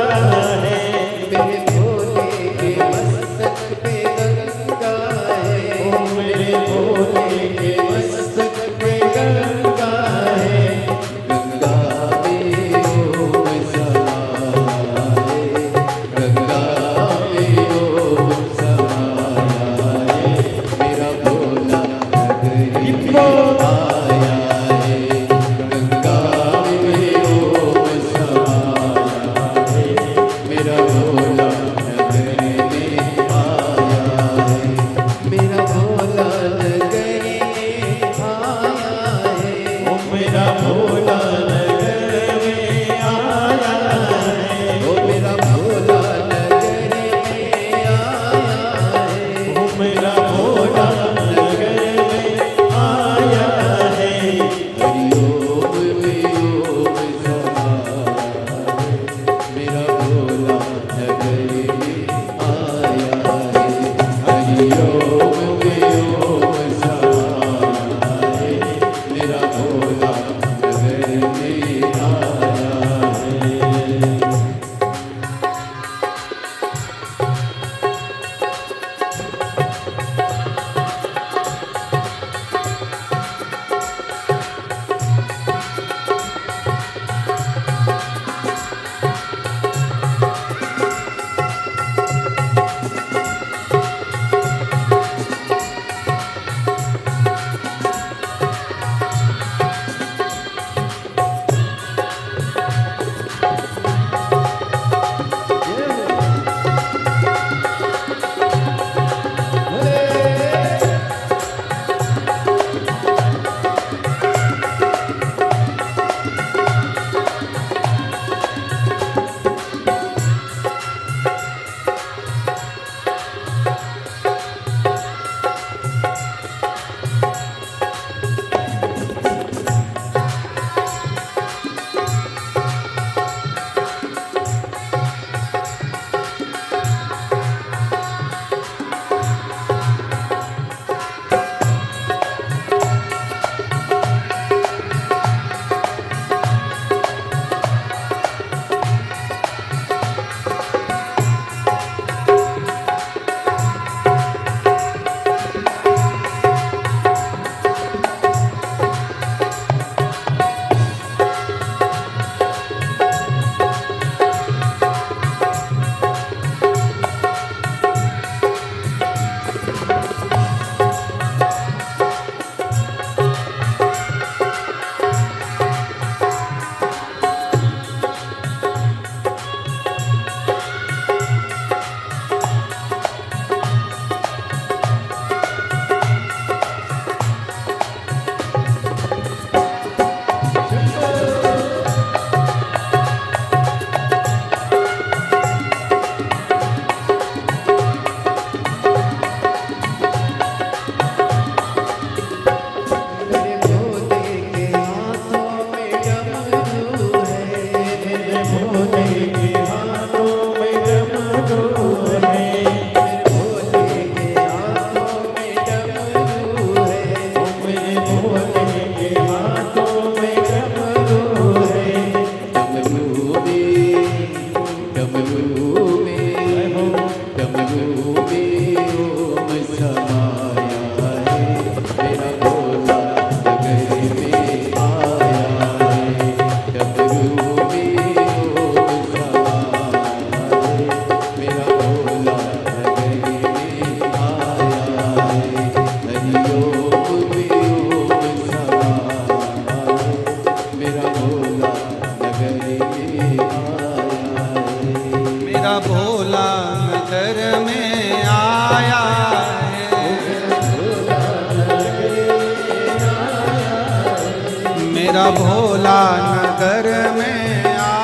है, मेरे भोले के मस्तक पे गंगा है, ओ मेरे भोले के मस्तक पे गंगा है। गंगा में ओम समाया है, गंगा में ओम समाया है, मेरा भोला नगरी में आया है, गंगा में ओम समाया है, मेरा भोला नगरी में आया है, मेरा भोला नगरी में आया है, ओ मेरा भोला नगर में आया है, ओ मेरा भोला नगरी में आया है, ओ मेरा भोला नगर में आया है। हरि ओम में ओम समाया है, मेरा भोला नगरी में आया है, हरि ओम में ओम समाया है, मेरा भोला नगरी में आया है। मेरे भोले के हाथों में डमरू है, मेरे भोले के हाथों में डमरू है, भोले के हाथों में डमरू है, ओ मेरे भोले के हाथों में डमरू है। डमरू में ओम समाया है, मेरा भोला नगरी में आया है, डमरू में ओम समाया है, मेरा भोला नगरी में आया है, हरि ओम में ओम समाया है, मेरा भोला नगरी में आया है। मेरा भोला नगर में आया है, मेरा भोला नगर में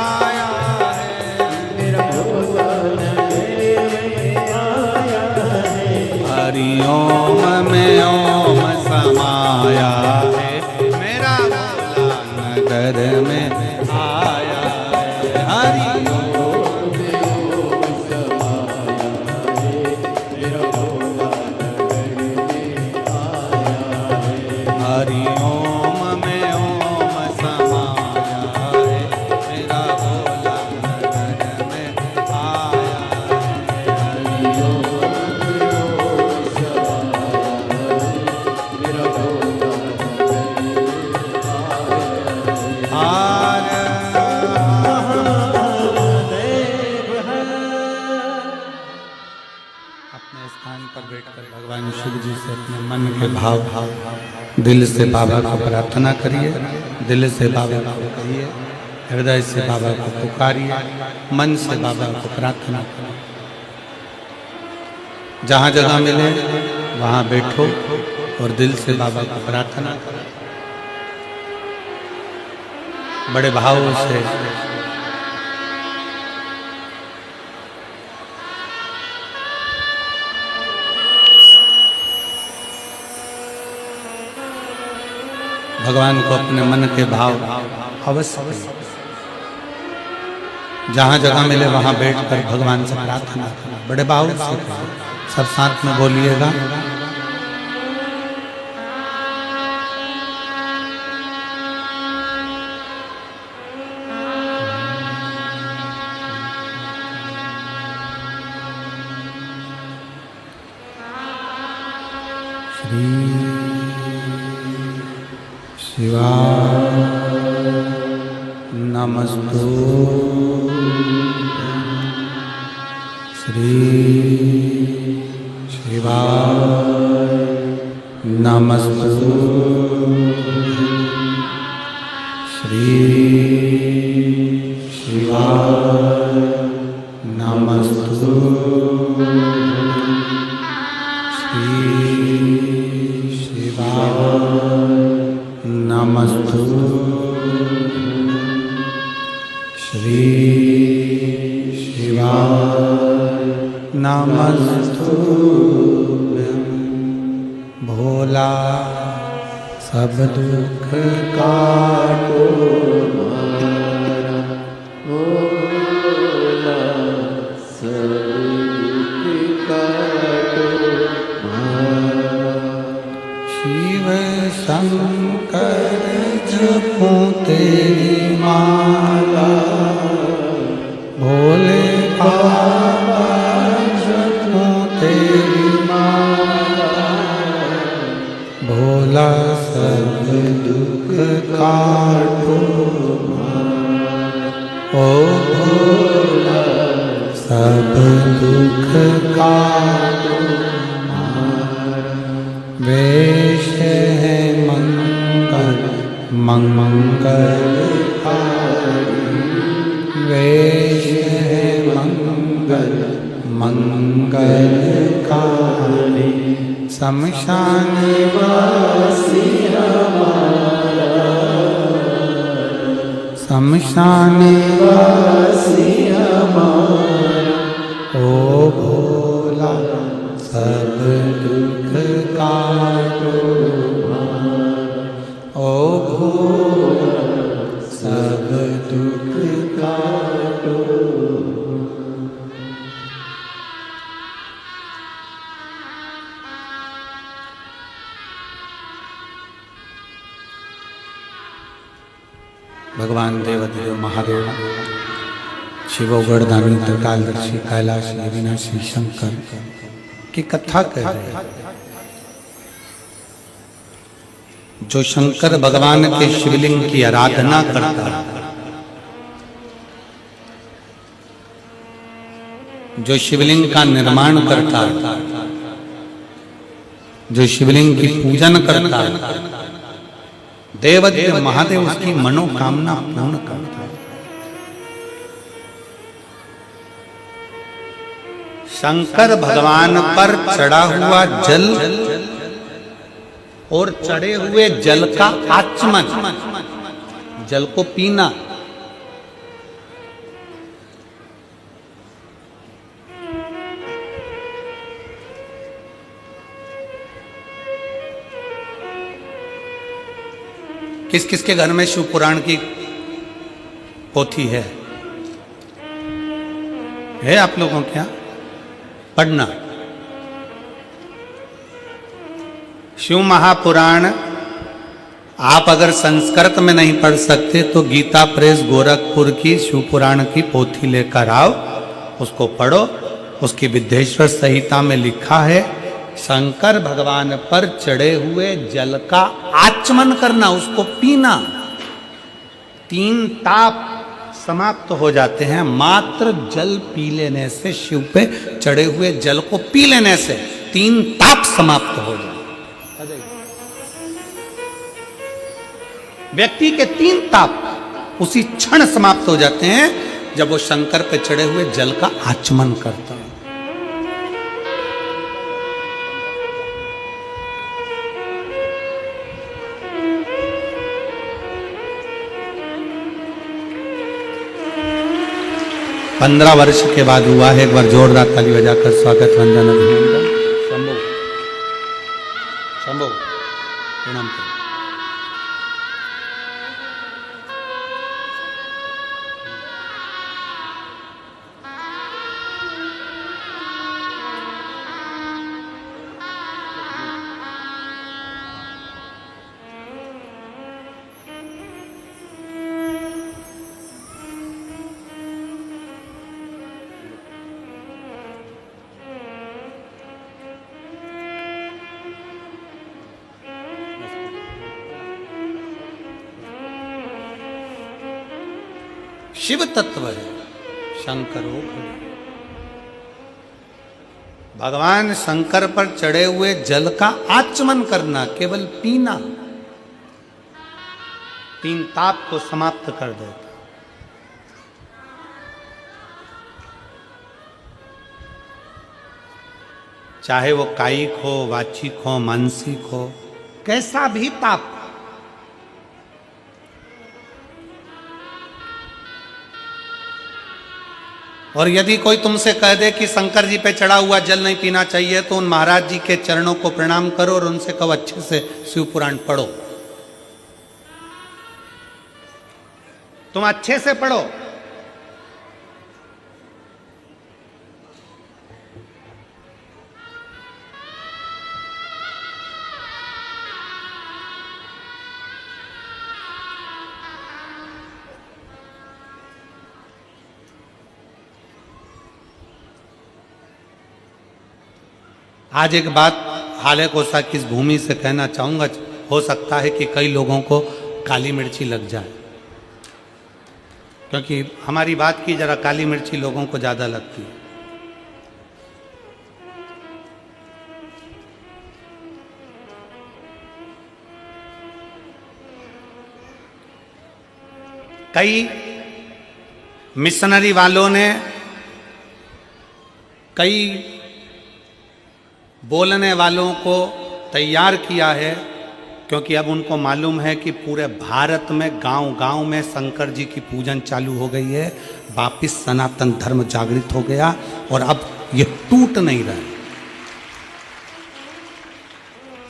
आया है, मेरा भोला नगर में आया है, हरि ओम में ओम समाया है, मेरा भोला नगर में आया है, हरि ओम हरि ओम में ओम समाया है, मेरा भोला जी से अपने मन के भाव दिल से बाबा को प्रार्थना करिए, दिल से बाबा को कहिए, हृदय से बाबा को पुकारिए, मन से बाबा को प्रार्थना करिए। जहाँ जगह मिले वहाँ बैठो और दिल से बाबा को प्रार्थना करो, बड़े भाव से। भगवान को अपने मन के भाव अवश्य करिए। जहाँ जगह मिले वहाँ बैठकर भगवान से प्रार्थना करना, बड़े भाव से करो। सब साथ में बोलिएगा। श्री शिवाय नमस्तु, श्री शिवाय नमस्तु, श्री शिवाय नमस्तु, श्री शिवाय नमस्तु, श्री शिवाय नमस्तु। भोला सब दुख काटो हमारा, भोला सब दुख काटो हमारा। शिव शंकर जपो तेरी माला, भोले बाबा जपो तेरी माला, भोला सब दुख काटो ओ भोला सब दुख काटो। वेश है मंगल मंगलकारी, वेश है मंगल मंगलकारी, शमशान वासी हमारा, शमशान वासी हमारा, ओ भोला सब दुख काटो, ओ भोला सब दुख काटो। भगवान देवदेव महादेव शिवोगढ़दानी त्रिकालदर्शी कैलाश अविनाशी शंकर की कथा कर रहे हैं। जो शंकर भगवान के शिवलिंग की आराधना करता है, जो शिवलिंग का निर्माण करता है, जो शिवलिंग की पूजन करता है, देवदेव महादेव उसकी मनोकामना पूर्ण करता है। शंकर भगवान पर चढ़ा हुआ जल और चढ़े हुए जल का आचमन, जल को पीना, किस किस के घर में शिव पुराण की पोथी है आप लोगों के यहाँ? पढ़ना शिव महापुराण। आप अगर संस्कृत में नहीं पढ़ सकते तो गीता प्रेस गोरखपुर की शिव पुराण की पोथी लेकर आओ, उसको पढ़ो। उसकी विद्येश्वर संहिता में लिखा है शंकर भगवान पर चढ़े हुए जल का आचमन करना, उसको पीना। 3 ताप समाप्त हो जाते हैं मात्र जल पी लेने से, शिव पे चढ़े हुए जल को पी लेने से। तीन ताप समाप्त हो जाए। व्यक्ति के तीन ताप उसी क्षण समाप्त हो जाते हैं जब वो शंकर पे चढ़े हुए जल का आचमन करता है। पंद्रह वर्ष के बाद हुआ है। एक बार जोरदार ताली बजाकर स्वागत वंदन अभिनंदन। शंभो शंभो प्रणाम करो। शिव तत्व है शंकरो खड़े। भगवान शंकर पर चढ़े हुए जल का आचमन करना, केवल पीना, तीन ताप को समाप्त कर देता। चाहे वो कायिक हो, वाचिक हो, मानसिक हो, कैसा भी ताप। और यदि कोई तुमसे कह दे कि शंकर जी पे चढ़ा हुआ जल नहीं पीना चाहिए, तो उन महाराज जी के चरणों को प्रणाम करो और उनसे कहो अच्छे से शिव पुराण पढ़ो। तुम अच्छे से पढ़ो। आज एक बात हाले कोसा की इस भूमि से कहना चाहूंगा। हो सकता है कि कई लोगों को काली मिर्ची लग जाए, क्योंकि हमारी बात की जरा काली मिर्ची लोगों को ज्यादा लगती है। कई मिशनरी वालों ने, कई बोलने वालों को तैयार किया है, क्योंकि अब उनको मालूम है कि पूरे भारत में गांव-गांव में शंकर जी की पूजन चालू हो गई है। वापिस सनातन धर्म जागृत हो गया और अब ये टूट नहीं रहा है।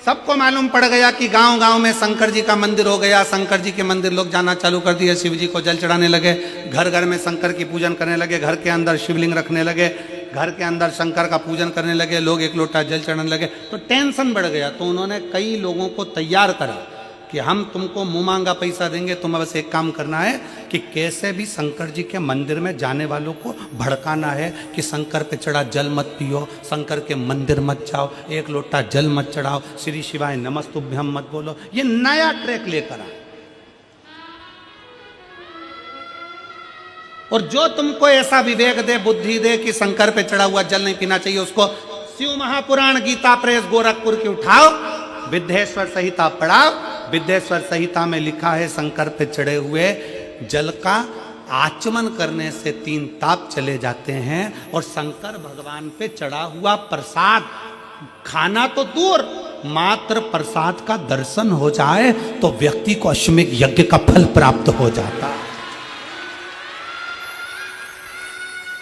सबको मालूम पड़ गया कि गांव-गांव में शंकर जी का मंदिर हो गया। शंकर जी के मंदिर लोग जाना चालू कर दिए, शिव जी को जल चढ़ाने लगे, घर घर में शंकर की पूजन करने लगे, घर के अंदर शिवलिंग रखने लगे, घर के अंदर शंकर का पूजन करने लगे, लोग एक लोटा जल चढ़ाने लगे। तो टेंशन बढ़ गया। तो उन्होंने कई लोगों को तैयार करा कि हम तुमको मुंह मांगा पैसा देंगे, तुम्हें बस एक काम करना है कि कैसे भी शंकर जी के मंदिर में जाने वालों को भड़काना है कि शंकर पे चढ़ा जल मत पियो, शंकर के मंदिर मत जाओ, एक लोटा जल मत चढ़ाओ, श्री शिवाय नमस्तुभ्यम मत बोलो। ये नया ट्रैक लेकर आए। और जो तुमको ऐसा विवेक दे, बुद्धि दे कि शंकर पे चढ़ा हुआ जल नहीं पीना चाहिए, उसको शिव महापुराण गीता प्रेस गोरखपुर की उठाओ, विद्येश्वर संहिता पढ़ाओ। विद्येश्वर संहिता में लिखा है शंकर पे चढ़े हुए जल का आचमन करने से तीन ताप चले जाते हैं। और शंकर भगवान पे चढ़ा हुआ प्रसाद खाना तो दूर, मात्र प्रसाद का दर्शन हो जाए तो व्यक्ति को अश्वमेध यज्ञ का फल प्राप्त हो जाता है।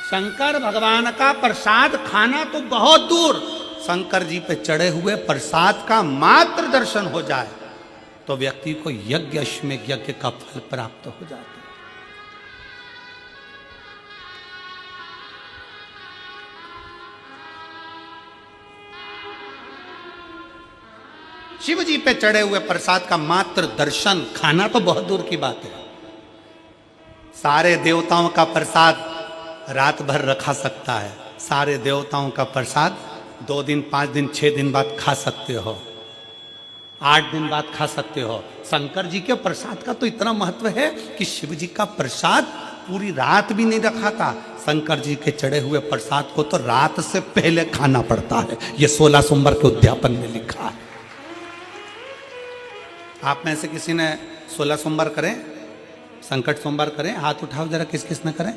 शंकर भगवान का प्रसाद खाना तो बहुत दूर, शंकर जी पे चढ़े हुए प्रसाद का मात्र दर्शन हो जाए तो व्यक्ति को यज्ञ, अश्वमेध यज्ञ का फल प्राप्त हो जाता है। शिव जी पे चढ़े हुए प्रसाद का मात्र दर्शन, खाना तो बहुत दूर की बात है। सारे देवताओं का प्रसाद रात भर रखा सकता है, सारे देवताओं का प्रसाद 2 दिन, 5 दिन, 6 दिन बाद खा सकते हो, 8 दिन बाद खा सकते हो। शंकर जी के प्रसाद का तो इतना महत्व है कि शिव जी का प्रसाद पूरी रात भी नहीं रखा था। शंकर जी के चढ़े हुए प्रसाद को तो रात से पहले खाना पड़ता है, ये 16 सोमवार के उद्यापन में लिखा है। आप में से किसी ने 16 सोमवार करें, संकट सोमवार करें? हाथ उठाओ जरा, किस किस ने करें?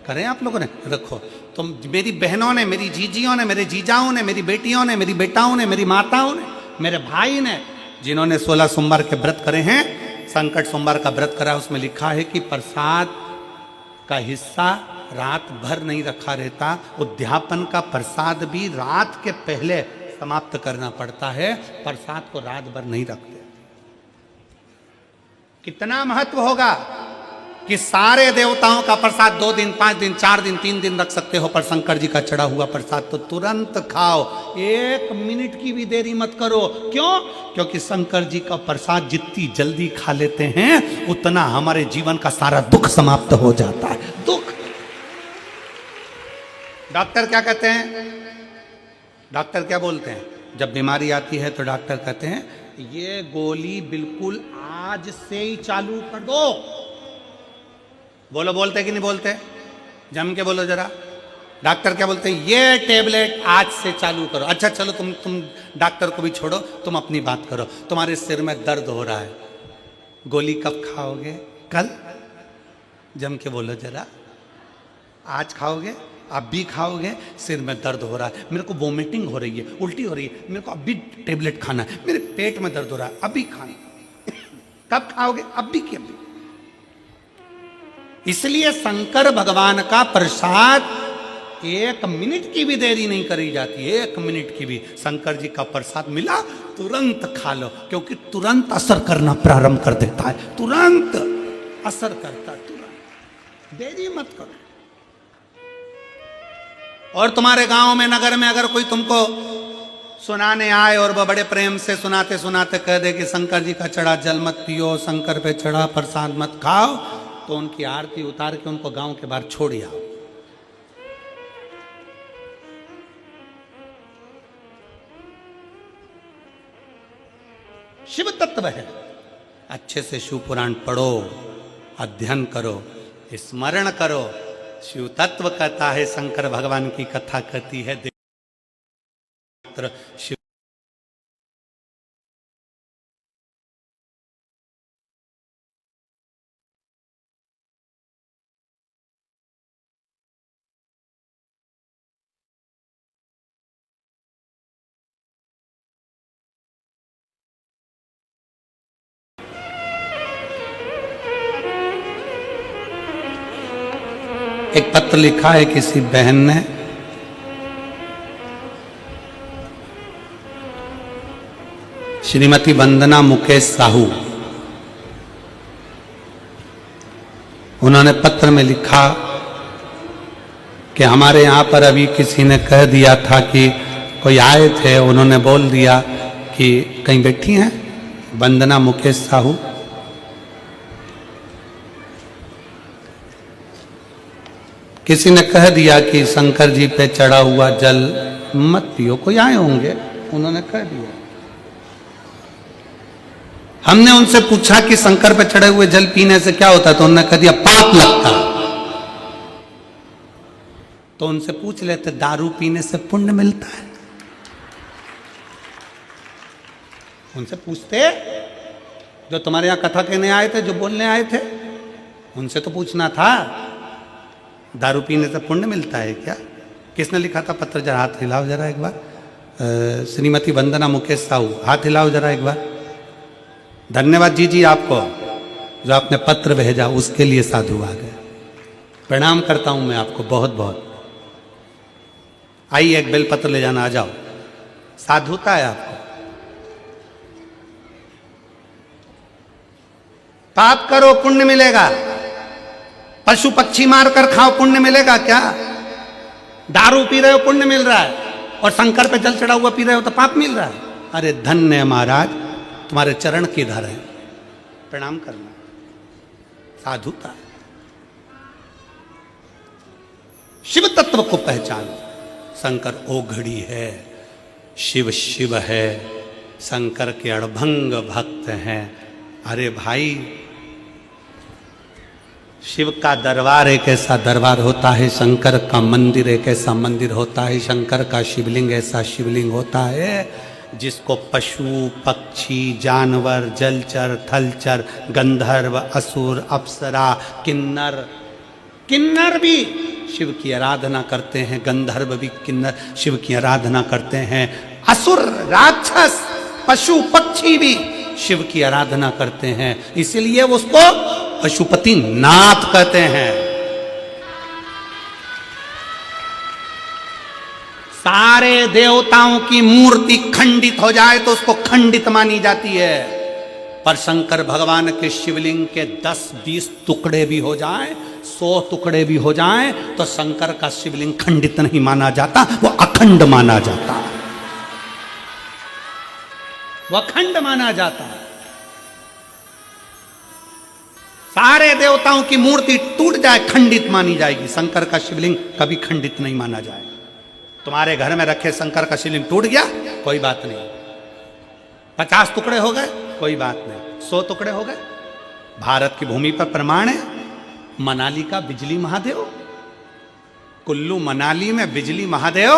करें आप लोगों ने? रखो। तो मेरी बहनों ने, मेरी जीजियों ने, मेरे जीजाओं ने, मेरी बेटियों ने, मेरी बेटाओं ने, मेरी माताओं ने, मेरे भाई ने, जिन्होंने 16 सोमवार के व्रत करे हैं, संकट सोमवार का व्रत करा, उसमें लिखा है कि प्रसाद का हिस्सा रात भर नहीं रखा रहता। उद्यापन का प्रसाद भी रात के पहले समाप्त करना पड़ता है, प्रसाद को रात भर नहीं रखते। कितना महत्व होगा कि सारे देवताओं का प्रसाद 2 दिन, 5 दिन, 4 दिन, 3 दिन रख सकते हो, पर शंकर जी का चढ़ा हुआ प्रसाद तो तुरंत खाओ, 1 मिनट की भी देरी मत करो। क्यों? क्योंकि शंकर जी का प्रसाद जितनी जल्दी खा लेते हैं उतना हमारे जीवन का सारा दुख समाप्त हो जाता है। दुख। डॉक्टर क्या कहते हैं? डॉक्टर क्या बोलते हैं? जब बीमारी आती है तो डॉक्टर कहते हैं ये गोली बिल्कुल आज से ही चालू कर दो। बोलो, बोलते कि नहीं बोलते? जम के बोलो जरा। डॉक्टर क्या बोलते हैं? ये टेबलेट आज से चालू करो। अच्छा चलो, तुम डॉक्टर को भी छोड़ो, तुम अपनी बात करो। तुम्हारे सिर में दर्द हो रहा है, गोली कब खाओगे? कल? जम के बोलो जरा। आज खाओगे? अभी खाओगे? सिर में दर्द हो रहा है, मेरे को वोमिटिंग हो रही है, उल्टी हो रही है, मेरे को अभी टेबलेट खाना है, मेरे पेट में दर्द हो रहा है, अभी खाना। कब खाओगे? अभी की अभी। इसलिए शंकर भगवान का प्रसाद 1 मिनट की भी देरी नहीं करी जाती, 1 मिनट की भी। शंकर जी का प्रसाद मिला, तुरंत खा लो, क्योंकि तुरंत असर करना प्रारंभ कर देता है, तुरंत असर करता, तुरंत। देरी मत करो। और तुम्हारे गांव में, नगर में अगर कोई तुमको सुनाने आए और वह बड़े प्रेम से सुनाते सुनाते कह दे कि शंकर जी का चढ़ा जल मत पियो, शंकर पे चढ़ा प्रसाद मत खाओ, तो उनकी आरती उतार के उनको गांव के बाहर छोड़ आओ। शिव तत्व है। अच्छे से शिव पुराण पढ़ो, अध्ययन करो, स्मरण करो। शिव तत्व कहता है, शंकर भगवान की कथा कहती है। शिव एक पत्र लिखा है किसी बहन ने, श्रीमती वंदना मुकेश साहू, उन्होंने पत्र में लिखा कि हमारे यहाँ पर अभी किसी ने कह दिया था कि कोई आए थे, उन्होंने बोल दिया कि कहीं बैठी हैं वंदना मुकेश साहू, किसी ने कह दिया कि शंकर जी पे चढ़ा हुआ जल मत पियो। कोई आए होंगे, उन्होंने कह दिया। हमने उनसे पूछा कि शंकर पे चढ़े हुए जल पीने से क्या होता है, तो उन्होंने कह दिया पाप लगता। तो उनसे पूछ लेते दारू पीने से पुण्य मिलता है? उनसे पूछते, जो तुम्हारे यहां कथा कहने आए थे, जो बोलने आए थे, उनसे तो पूछना था दारू पीने से पुण्य मिलता है क्या? किसने लिखा था पत्र? जरा हाथ हिलाओ जरा एक बार। श्रीमती वंदना मुकेश साहू, हाथ हिलाओ जरा एक बार। धन्यवाद जी आपको, जो आपने पत्र भेजा उसके लिए साधु आ गए। प्रणाम करता हूं मैं आपको बहुत बहुत। आइए एक बेलपत्र ले जाना, आ जाओ, साधुता है आपको। पाप करो पुण्य मिलेगा, पशु पक्षी मार कर खाओ पुण्य मिलेगा क्या? दारू पी रहे हो पुण्य मिल रहा है, और शंकर पे जल चढ़ा हुआ पी रहे हो तो पाप मिल रहा है। अरे धन्य महाराज, तुम्हारे चरण किधर है? प्रणाम करना, साधुता। शिव तत्व को पहचानो। शंकर ओघड़ी है, शिव शिव है, शंकर के अड़भंग भक्त हैं। अरे भाई, शिव का दरबार एक ऐसा दरबार होता है, शंकर का मंदिर एक ऐसा मंदिर होता है, शंकर का शिवलिंग ऐसा शिवलिंग होता है जिसको पशु पक्षी जानवर जलचर थलचर गंधर्व असुर अप्सरा किन्नर, किन्नर भी शिव की आराधना करते हैं, गंधर्व भी किन्नर शिव की आराधना करते हैं, असुर राक्षस पशु पक्षी भी शिव की आराधना करते हैं, इसलिए उसको पशुपति नाथ कहते हैं। सारे देवताओं की मूर्ति खंडित हो जाए तो उसको खंडित मानी जाती है, पर शंकर भगवान के शिवलिंग के 10-20 टुकड़े भी हो जाएं, 100 टुकड़े भी हो जाएं, तो शंकर का शिवलिंग खंडित नहीं माना जाता, वो अखंड माना जाता है, वो अखंड माना जाता है। सारे देवताओं की मूर्ति टूट जाए खंडित मानी जाएगी, शंकर का शिवलिंग कभी खंडित नहीं माना जाएगा। तुम्हारे घर में रखे शंकर का शिवलिंग टूट गया कोई बात नहीं, 50 टुकड़े हो गए कोई बात नहीं, 100 टुकड़े हो गए। भारत की भूमि पर प्रमाण है, मनाली का बिजली महादेव, कुल्लू मनाली में बिजली महादेव,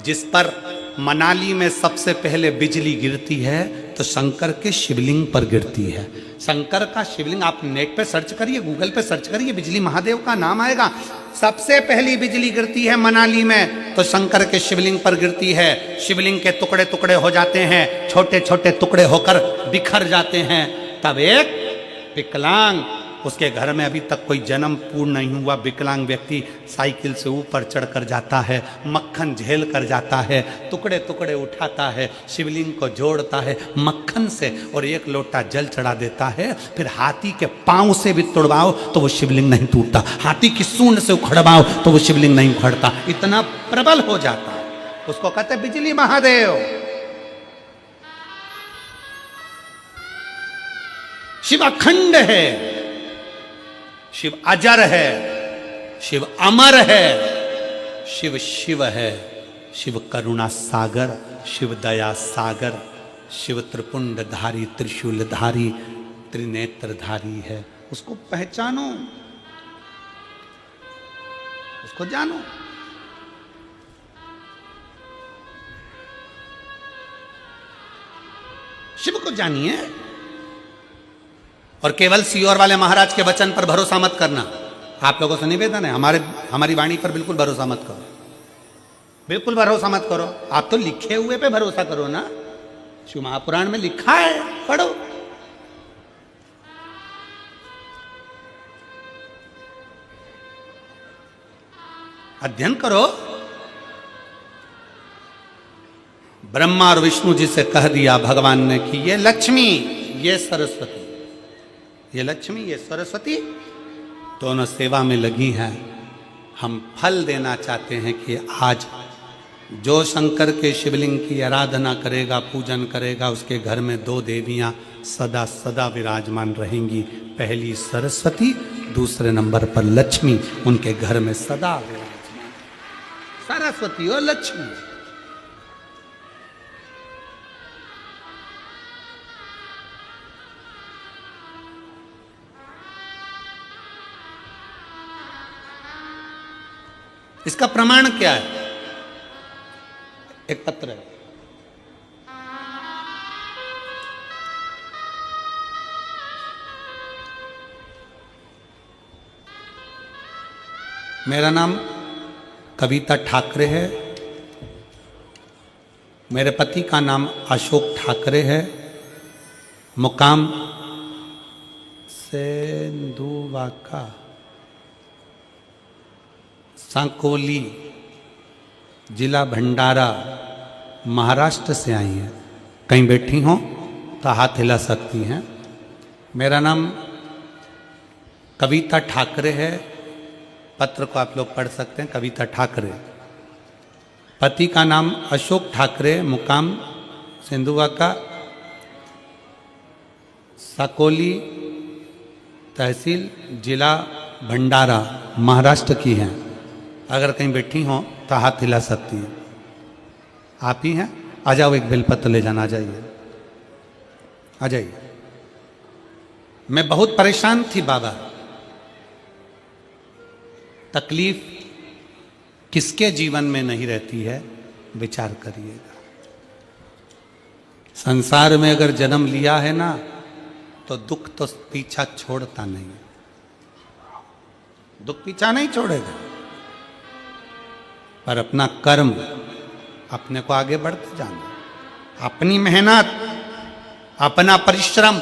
जिस पर मनाली में सबसे पहले बिजली गिरती है तो शंकर के शिवलिंग पर गिरती है। शंकर का शिवलिंग आप नेट पे सर्च करिए, गूगल पे सर्च करिए, बिजली महादेव का नाम आएगा। सबसे पहली बिजली गिरती है मनाली में तो शंकर के शिवलिंग पर गिरती है। शिवलिंग के टुकड़े टुकड़े हो जाते हैं, छोटे छोटे टुकड़े होकर बिखर जाते हैं। तब एक विकलांग, उसके घर में अभी तक कोई जन्म पूर्ण नहीं हुआ विकलांग व्यक्ति साइकिल से ऊपर चढ़कर जाता है, मक्खन झेल कर जाता है, टुकड़े टुकड़े उठाता है, शिवलिंग को जोड़ता है मक्खन से और एक लोटा जल चढ़ा देता है। फिर हाथी के पांव से भी तोड़वाओ तो वो शिवलिंग नहीं टूटता, हाथी की सूंड से उखड़वाओ तो वो शिवलिंग नहीं उखड़ता, इतना प्रबल हो जाता है। उसको कहते हैं बिजली महादेव। शिव अखंड है, शिव अजर है, शिव अमर है, शिव शिव है, शिव करुणा सागर, शिव दया सागर, शिव त्रिपुंडधारी त्रिशूलधारी त्रिनेत्रधारी है। उसको पहचानो, उसको जानो। शिव को जानिए और केवल सीओर वाले महाराज के वचन पर भरोसा मत करना। आप लोगों से निवेदन है, हमारी वाणी पर बिल्कुल भरोसा मत करो, बिल्कुल भरोसा मत करो। आप तो लिखे हुए पे भरोसा करो ना, शिव महापुराण में लिखा है, पढ़ो। अध्ययन करो। ब्रह्मा और विष्णु जी से कह दिया भगवान ने कि ये लक्ष्मी, ये सरस्वती, ये लक्ष्मी ये सरस्वती दोनों सेवा में लगी हैं। हम फल देना चाहते हैं कि आज जो शंकर के शिवलिंग की आराधना करेगा, पूजन करेगा, उसके घर में 2 देवियां सदा सदा विराजमान रहेंगी। पहली सरस्वती, दूसरे नंबर पर लक्ष्मी, उनके घर में सदा विराजमान। सरस्वती और लक्ष्मी। इसका प्रमाण क्या है? एक पत्र है, मेरा नाम कविता ठाकरे है, मेरे पति का नाम अशोक ठाकरे है, मुकाम सेंधुवाका सांकोली जिला भंडारा महाराष्ट्र से आई हैं। कहीं बैठी हों तो हाथ हिला सकती हैं। मेरा नाम कविता ठाकरे है, पत्र को आप लोग पढ़ सकते हैं, कविता ठाकरे। पति का नाम अशोक ठाकरे, मुकाम सिंधुवाका साकोली तहसील जिला भंडारा महाराष्ट्र की हैं। अगर कहीं बैठी हों तो हाथ हिला सकती हैं। आप ही हैं? आ जाओ, एक बेलपत्र ले जाना, आ जाइए, आ जाइए। मैं बहुत परेशान थी बाबा, तकलीफ किसके जीवन में नहीं रहती है, विचार करिएगा। संसार में अगर जन्म लिया है ना, तो दुख तो पीछा छोड़ता नहीं, दुख पीछा नहीं छोड़ेगा, पर अपना कर्म, अपने को आगे बढ़ते जाना, अपनी मेहनत, अपना परिश्रम,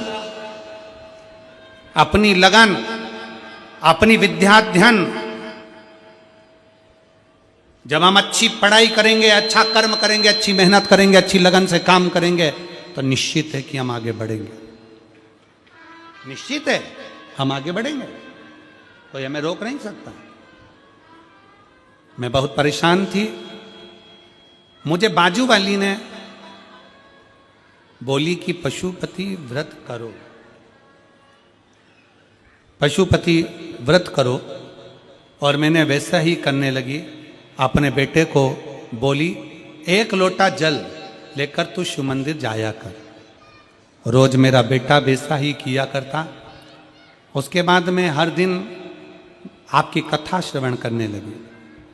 अपनी लगन, अपनी विद्याध्ययन। जब हम अच्छी पढ़ाई करेंगे, अच्छा कर्म करेंगे, अच्छी मेहनत करेंगे, अच्छी लगन से काम करेंगे, तो निश्चित है कि हम आगे बढ़ेंगे, निश्चित है हम आगे बढ़ेंगे, कोई हमें रोक नहीं सकता। मैं बहुत परेशान थी, मुझे बाजू वाली ने बोली कि पशुपति व्रत करो, पशुपति व्रत करो, और मैंने वैसा ही करने लगी। अपने बेटे को बोली, 1 लोटा जल लेकर तू शिव मंदिर जाया कर। रोज मेरा बेटा वैसा ही किया करता। उसके बाद में हर दिन आपकी कथा श्रवण करने लगी,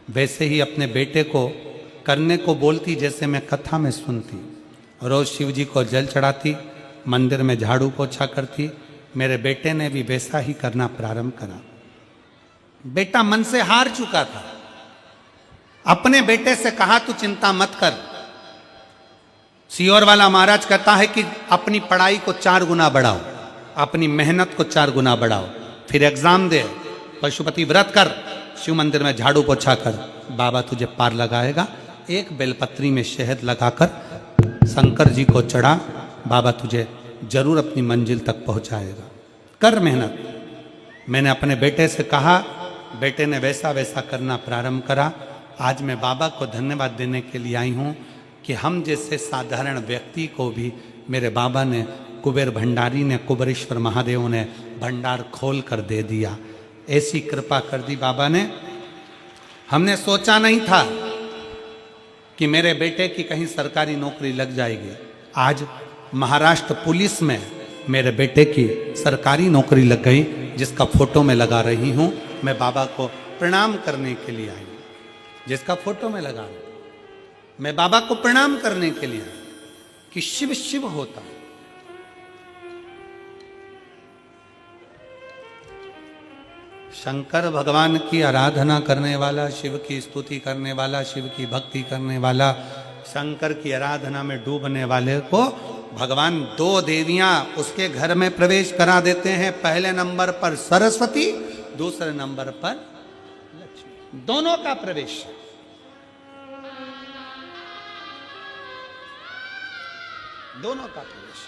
वैसे ही अपने बेटे को करने को बोलती जैसे मैं कथा में सुनती। रोज शिव जी को जल चढ़ाती, मंदिर में झाड़ू पोछा करती। मेरे बेटे ने भी वैसा ही करना प्रारंभ करा। बेटा मन से हार चुका था। अपने बेटे से कहा तू चिंता मत कर। सियोर वाला महाराज कहता है कि अपनी पढ़ाई को 4 गुना बढ़ाओ, अपनी मेहनत को 4 गुना बढ़ाओ, फिर एग्जाम दे, पशुपति व्रत कर, शिव मंदिर में झाड़ू पोछा कर, बाबा तुझे पार लगाएगा। एक बेलपत्री में शहद लगाकर शंकर जी को चढ़ा, बाबा तुझे जरूर अपनी मंजिल तक पहुंचाएगा। कर मेहनत। मैंने अपने बेटे से कहा, बेटे ने वैसा वैसा करना प्रारंभ करा। आज मैं बाबा को धन्यवाद देने के लिए आई हूँ कि हम जैसे साधारण व्यक्ति को भी मेरे बाबा ने, कुबेर भंडारी ने, कुबेरेश्वर महादेव ने भंडार खोल कर दे दिया। ऐसी कृपा कर दी बाबा ने। हमने सोचा नहीं था कि मेरे बेटे की कहीं सरकारी नौकरी लग जाएगी। आज महाराष्ट्र पुलिस में मेरे बेटे की सरकारी नौकरी लग गई, जिसका फोटो में लगा रही हूँ। मैं बाबा को प्रणाम करने के लिए आई, जिसका फोटो में लगा रही, मैं बाबा को प्रणाम करने के लिए आई कि शिव शिव होता है। शंकर भगवान की आराधना करने वाला, शिव की स्तुति करने वाला, शिव की भक्ति करने वाला, शंकर की आराधना में डूबने वाले को भगवान 2 देवियां उसके घर में प्रवेश करा देते हैं। पहले नंबर पर सरस्वती, दूसरे नंबर पर लक्ष्मी, दोनों का प्रवेश। दोनों का प्रवेश।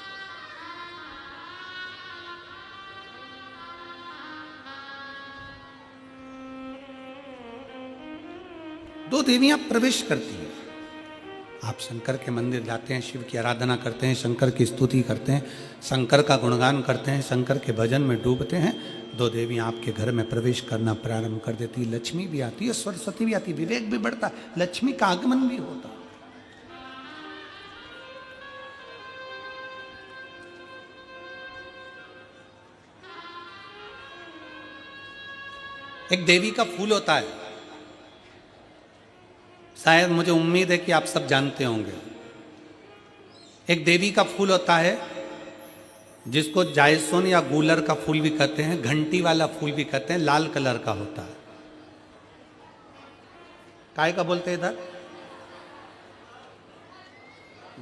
दो देवियां प्रवेश करती हैं। आप शंकर के मंदिर जाते हैं, शिव की आराधना करते हैं, शंकर की स्तुति करते हैं, शंकर का गुणगान करते हैं, शंकर के भजन में डूबते हैं। 2 देवियां आपके घर में प्रवेश करना प्रारंभ कर देती है। लक्ष्मी भी आती है, सरस्वती भी आती है, विवेक भी बढ़ता है, लक्ष्मी का आगमन भी होता है। एक देवी का फूल होता है, शायद मुझे उम्मीद है कि आप सब जानते होंगे। एक देवी का फूल होता है जिसको जायसोन या गूलर का फूल भी कहते हैं, घंटी वाला फूल भी कहते हैं, लाल कलर का होता है। काय का बोलते हैं इधर?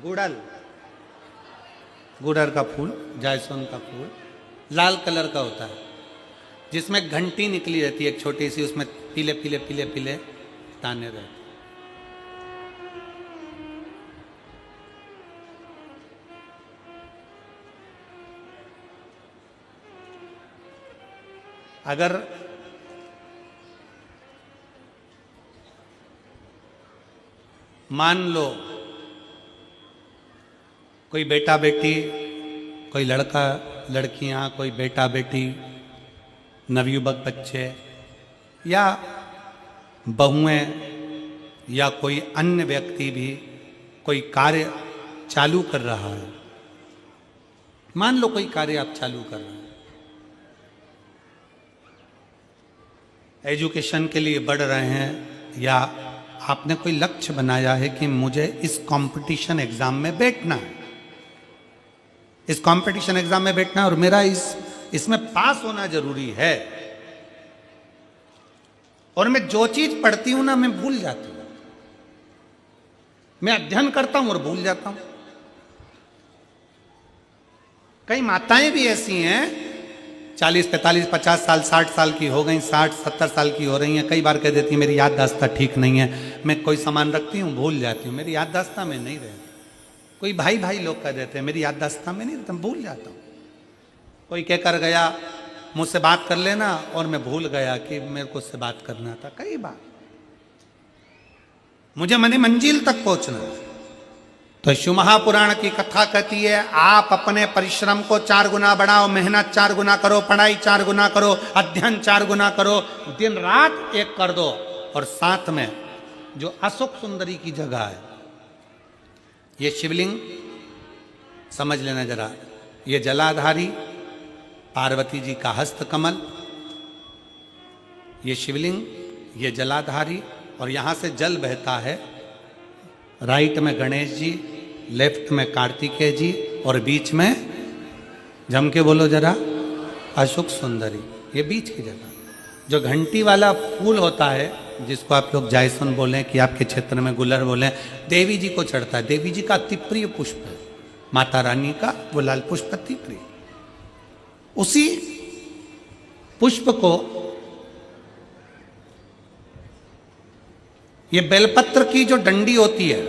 गुड़ल। गुड़र का फूल, जायसोन का फूल लाल कलर का होता है, जिसमें घंटी निकली रहती है एक छोटी सी, उसमें पीले पीले पीले पीले दाने रहते। अगर मान लो कोई बेटा बेटी, कोई लड़का लड़कियां, कोई बेटा बेटी, नवयुवक बच्चे या बहुएं या कोई अन्य व्यक्ति भी कोई कार्य चालू कर रहा है। मान लो कोई कार्य आप चालू कर रहे हैं, एजुकेशन के लिए बढ़ रहे हैं, या आपने कोई लक्ष्य बनाया है कि मुझे इस कंपटीशन एग्जाम में बैठना है, इस कंपटीशन एग्जाम में बैठना है और मेरा इसमें पास होना जरूरी है, और मैं जो चीज पढ़ती हूं ना मैं भूल जाती हूं, मैं अध्ययन करता हूं और भूल जाता हूं। कई माताएं भी ऐसी हैं 40, 45, 50 साल, 60 साल की हो गई, 60, 70 साल की हो रही हैं, कई बार कह देती हैं मेरी याददाश्त ठीक नहीं है, मैं कोई सामान रखती हूँ भूल जाती हूँ, मेरी याददाश्त में नहीं रहती। कोई भाई लोग कह देते हैं मेरी याददाश्त में नहीं रहता, भूल जाता हूँ। कोई कहकर गया मुझसे बात कर लेना और मैं भूल गया कि मेरे को उससे बात करना था। कई बार मुझे मनी मंजिल तक पहुंचना है। तो शिव महापुराण की कथा कहती है आप अपने परिश्रम को 4 गुना बढ़ाओ, मेहनत 4 गुना करो, पढ़ाई 4 गुना करो, अध्ययन 4 गुना करो, दिन रात एक कर दो। और साथ में जो अशोक सुंदरी की जगह है, ये शिवलिंग समझ लेना जरा, ये जलाधारी पार्वती जी का हस्त कमल, ये शिवलिंग, ये जलाधारी, और यहां से जल बहता है। राइट में गणेश जी, लेफ्ट में कार्तिकेय जी, और बीच में जम के बोलो जरा अशोक सुंदरी। ये बीच की जगह जो घंटी वाला फूल होता है, जिसको आप लोग जायसन बोलें कि आपके क्षेत्र में गुलर बोलें, देवी जी को चढ़ता है। देवी जी का अति प्रिय पुष्प है, माता रानी का वो लाल पुष्प अति प्रिय। उसी पुष्प को ये बेलपत्र की जो डंडी होती है,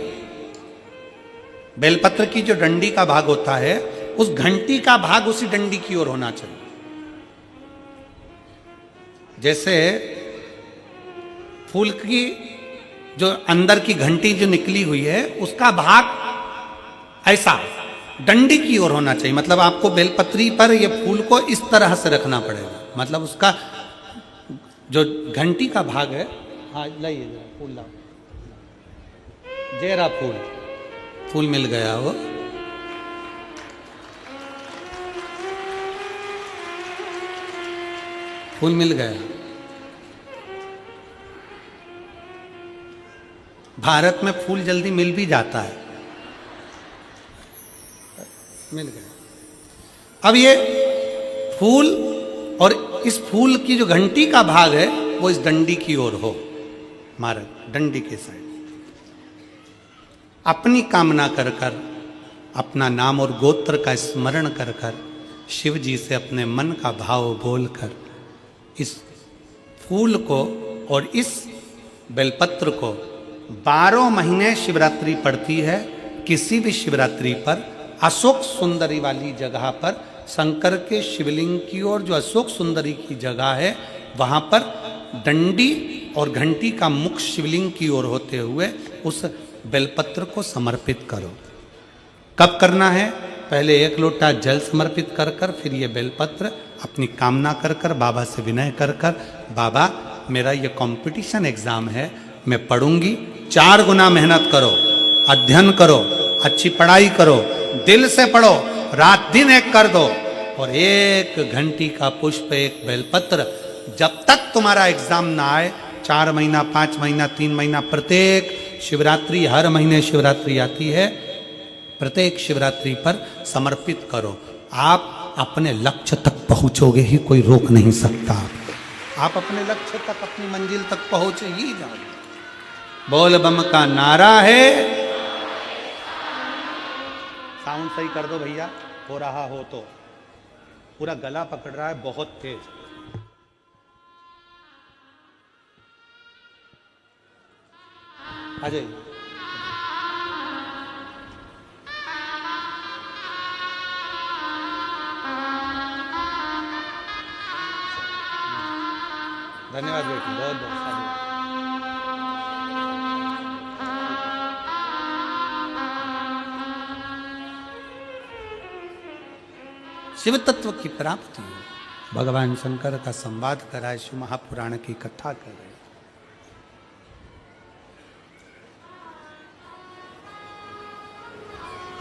बेलपत्र की जो डंडी का भाग होता है, उस घंटी का भाग उसी डंडी की ओर होना चाहिए। जैसे फूल की जो अंदर की घंटी जो निकली हुई है, उसका भाग ऐसा डंडी की ओर होना चाहिए। मतलब आपको बेलपत्री पर ये फूल को इस तरह से रखना पड़ेगा। मतलब उसका जो घंटी का भाग है, हाँ लाइए जरा फूल लाओ, जेरा फूल मिल गया वो। फूल मिल गया। भारत में फूल जल्दी मिल भी जाता है, मिल गया। अब ये फूल और इस फूल की जो घंटी का भाग है वो इस डंडी की ओर हो, मार्ग डंडी के साइड। अपनी कामना कर कर, अपना नाम और गोत्र का स्मरण कर कर, शिव जी से अपने मन का भाव बोलकर इस फूल को और इस बेलपत्र को 12 महीने शिवरात्रि पड़ती है। किसी भी शिवरात्रि पर अशोक सुंदरी वाली जगह पर, शंकर के शिवलिंग की ओर जो अशोक सुंदरी की जगह है, वहां पर डंडी और घंटी का मुख शिवलिंग की ओर होते हुए उस बेलपत्र को समर्पित करो। कब करना है? पहले 1 लोटा जल समर्पित कर कर, फिर ये बेलपत्र अपनी कामना कर कर, बाबा से विनय कर कर, बाबा मेरा ये कंपटीशन एग्जाम है, मैं पढ़ूंगी, 4 गुना मेहनत करो, अध्ययन करो, अच्छी पढ़ाई करो, दिल से पढ़ो, रात दिन एक कर दो, और 1 घंटी का पुष्प, 1 बेलपत्र, जब तक तुम्हारा एग्जाम ना आए, 4 महीना, 5 महीना, 3 महीना, प्रत्येक शिवरात्रि, हर महीने शिवरात्रि आती है, प्रत्येक शिवरात्रि पर समर्पित करो। आप अपने लक्ष्य तक पहुंचोगे ही, कोई रोक नहीं सकता। आप अपने लक्ष्य तक, अपनी मंजिल तक पहुंच ही जाओगे। बोल बम का नारा है। साउंड सही कर दो भैया, हो रहा हो तो। पूरा गला पकड़ रहा है बहुत तेज। अजय धन्यवाद बेटी, बहुत बहुत साधुवाद। शिव तत्व की प्राप्ति, भगवान शंकर का संवाद कराए, शिव महापुराण की कथा करे।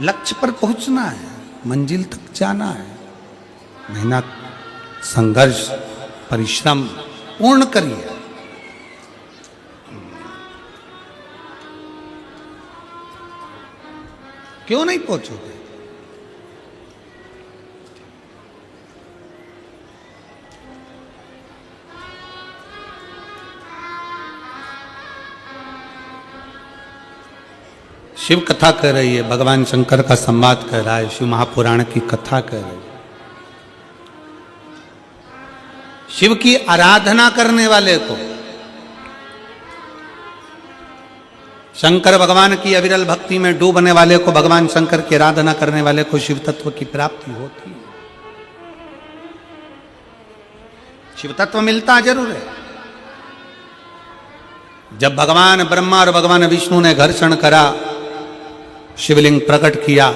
लक्ष्य पर पहुंचना है, मंजिल तक जाना है, मेहनत, संघर्ष, परिश्रम पूर्ण करिए। क्यों नहीं पहुंचोगे? शिव कथा कर रही है, भगवान शंकर का संवाद कर रहा है, शिव महापुराण की कथा कर रही है। शिव की आराधना करने वाले को, शंकर भगवान की अविरल भक्ति में डूबने वाले को, भगवान शंकर की आराधना करने वाले को शिव तत्व की प्राप्ति होती है। शिव तत्व मिलता जरूर है। जब भगवान ब्रह्मा और भगवान विष्णु ने घर्षण करा, शिवलिंग प्रकट किया,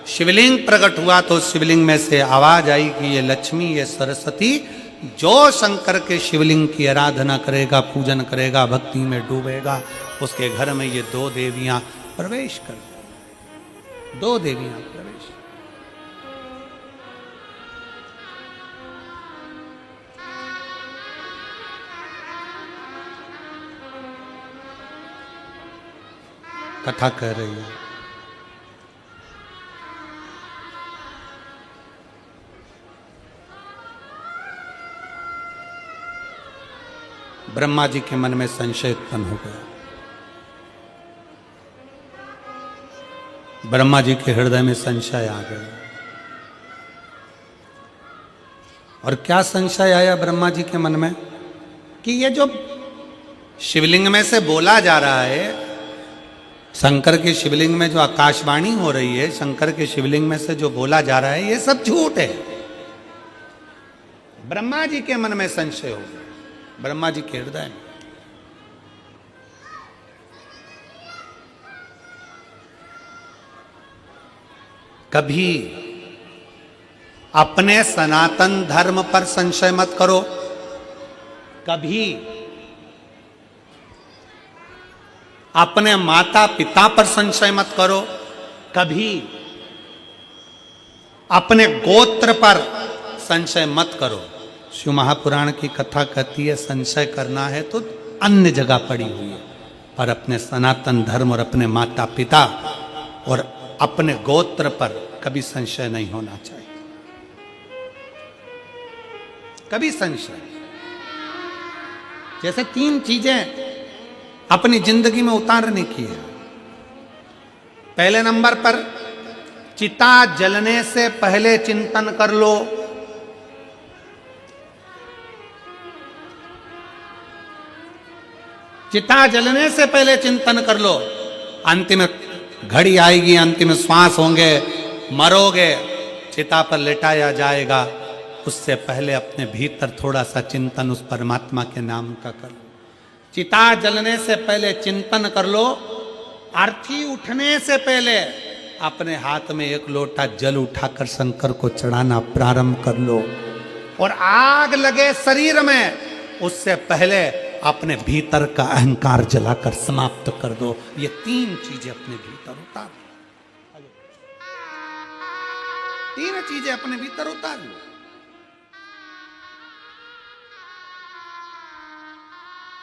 शिवलिंग प्रकट हुआ तो शिवलिंग में से आवाज आई कि ये लक्ष्मी, ये सरस्वती, जो शंकर के शिवलिंग की आराधना करेगा, पूजन करेगा, भक्ति में डूबेगा, उसके घर में ये दो देवियां प्रवेश कर, दो देवियां प्रवेश। कथा कर रही है। ब्रह्मा जी के मन में संशय उत्पन्न हो गया। ब्रह्मा जी के हृदय में संशय आ गया। और क्या संशय आया ब्रह्मा जी के मन में? कि ये जो शिवलिंग में से बोला जा रहा है, शंकर के शिवलिंग में जो आकाशवाणी हो रही है, शंकर के शिवलिंग में से जो बोला जा रहा है, ये सब झूठ है। ब्रह्मा जी के मन में संशय हो गया, ब्रह्मा जी के हृदय में। कभी अपने सनातन धर्म पर संशय मत करो, कभी अपने माता पिता पर संशय मत करो, कभी अपने गोत्र पर संशय मत करो। शिव महापुराण की कथा कहती है संशय करना है तो अन्य जगह पड़ी हुई है, पर अपने सनातन धर्म और अपने माता पिता और अपने गोत्र पर कभी संशय नहीं होना चाहिए, कभी संशय। जैसे 3 चीजें अपनी जिंदगी में उतारने की है। पहले नंबर पर, चिता जलने से पहले चिंतन कर लो। चिता जलने से पहले चिंतन कर लो। अंतिम घड़ी आएगी, अंतिम श्वास होंगे, मरोगे, चिता पर लेटाया जाएगा, उससे पहले अपने भीतर थोड़ा सा चिंतन उस परमात्मा के नाम का कर लो। चिता जलने से पहले चिंतन कर लो। आरती उठने से पहले अपने हाथ में 1 लोटा जल उठाकर शंकर को चढ़ाना प्रारंभ कर लो। और आग लगे शरीर में, उससे पहले अपने भीतर का अहंकार जलाकर समाप्त कर दो। ये 3 चीजें अपने भीतर उतार लो, 3 चीजें अपने भीतर उतार लो।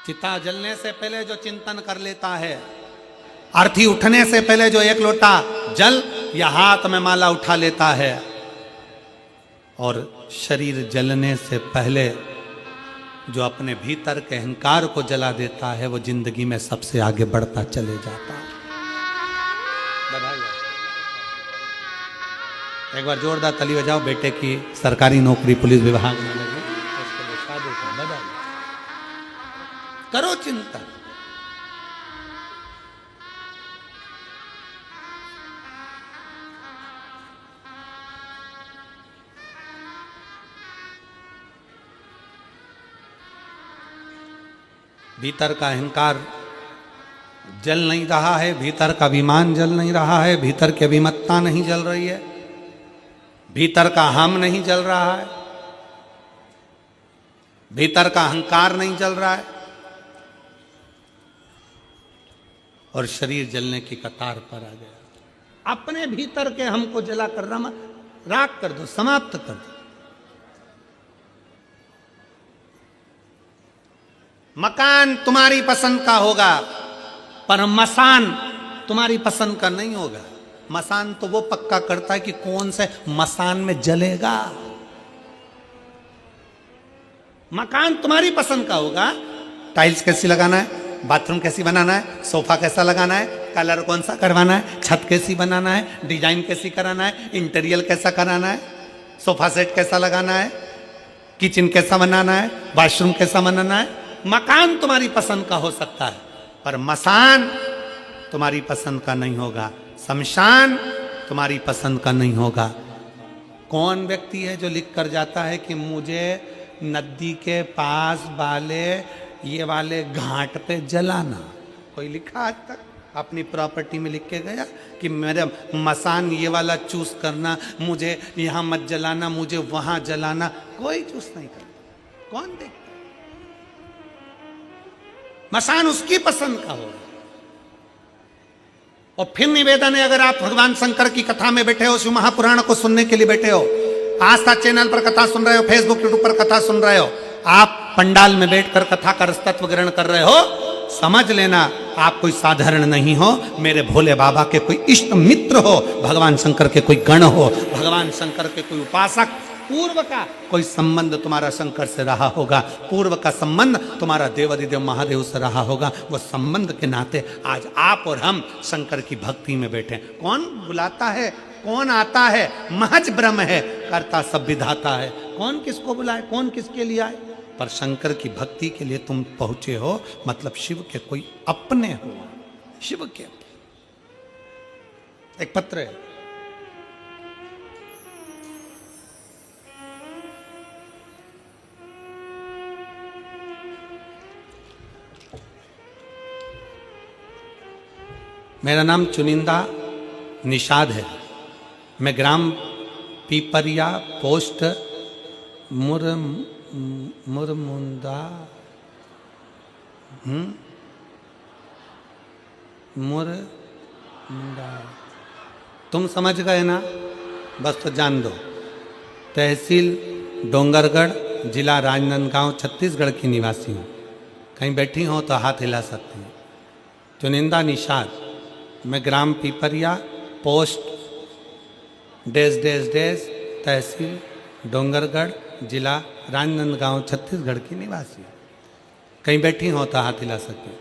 चिता जलने से पहले जो चिंतन कर लेता है, आरती उठने से पहले जो 1 लोटा जल या हाथ में माला उठा लेता है, और शरीर जलने से पहले जो अपने भीतर के अहंकार को जला देता है, वो जिंदगी में सबसे आगे बढ़ता चले जाता है। एक बार जोरदार ताली बजाओ बेटे की सरकारी नौकरी पुलिस विभाग में लगी, उसके लिए शादी का बधाई। करो चिंतन। भीतर का अहंकार जल नहीं रहा है, भीतर का अभिमान जल नहीं रहा है, भीतर की अभिमत्ता नहीं जल रही है, भीतर का हम नहीं जल रहा है, भीतर का अहंकार नहीं जल रहा है, और शरीर जलने की कतार पर आ गया। अपने भीतर के हमको जलाकर राख कर दो, समाप्त कर दो। मकान तुम्हारी पसंद का होगा, पर मसान तुम्हारी पसंद का नहीं होगा। मसान तो वो पक्का करता है कि कौन से मसान में जलेगा। मकान तुम्हारी पसंद का होगा, टाइल्स कैसी लगाना है, बाथरूम कैसी बनाना है, सोफा कैसा लगाना है, कलर कौन सा करवाना है, छत कैसी बनाना है, डिजाइन कैसी कराना है, इंटीरियर कैसा कराना है, सोफा सेट कैसा लगाना है, किचन कैसा बनाना है, वॉशरूम कैसा बनाना है। मकान तुम्हारी पसंद का हो सकता है, पर मसान तुम्हारी पसंद का नहीं होगा, शमशान तुम्हारी पसंद का नहीं होगा। कौन व्यक्ति है जो लिख कर जाता है कि मुझे नदी के पास वाले ये वाले घाट पे जलाना? कोई लिखा आज तक अपनी प्रॉपर्टी में लिख के गया कि मेरा मसान ये वाला चूज करना, मुझे यहाँ मत जलाना, मुझे वहां जलाना? कोई चूज नहीं करता। कौन देखता? मसान उसकी पसंद का होगा। और फिर निवेदन है, अगर आप भगवान शंकर की कथा में बैठे हो, शिव महापुराण को सुनने के लिए बैठे हो, आस्था चैनल पर कथा सुन रहे हो, फेसबुक यूट्यूब पर कथा सुन रहे हो, आप पंडाल में बैठकर कथा का रसतत्व ग्रहण कर रहे हो, समझ लेना आप कोई साधारण नहीं हो, मेरे भोले बाबा के कोई इष्ट मित्र हो, भगवान शंकर के कोई गण हो, भगवान शंकर के कोई उपासक, पूर्व का कोई संबंध तुम्हारा शंकर से रहा होगा, पूर्व का संबंध तुम्हारा देवादिदेव महादेव से रहा होगा। वो संबंध के नाते आज आप और हम शंकर की भक्ति में बैठे। कौन बुलाता है, कौन आता है, महज ब्रह्म है, करता सब विधाता है। कौन किसको बुलाए, कौन किसके लिए आए, पर शंकर की भक्ति के लिए तुम पहुंचे हो, मतलब शिव के कोई अपने हो, शिव के। एक पत्र है, मेरा नाम चुनिंदा निषाद है, मैं ग्राम पीपरिया पोस्ट मुरमुंदा मुरमुंदा, तुम समझ गए ना, बस तो जान दो। तहसील डोंगरगढ़, जिला राजनांदगांव, छत्तीसगढ़ की निवासी हूँ। कहीं बैठी हो तो हाथ हिला सकती हूँ। चुनिंदा निषाद, मैं ग्राम पीपरिया पोस्ट डेस डेस डेस तहसील डोंगरगढ़, जिला राजनांदगांव, छत्तीसगढ़ की निवासी। कहीं बैठी हो तो हाथ हिला सकती।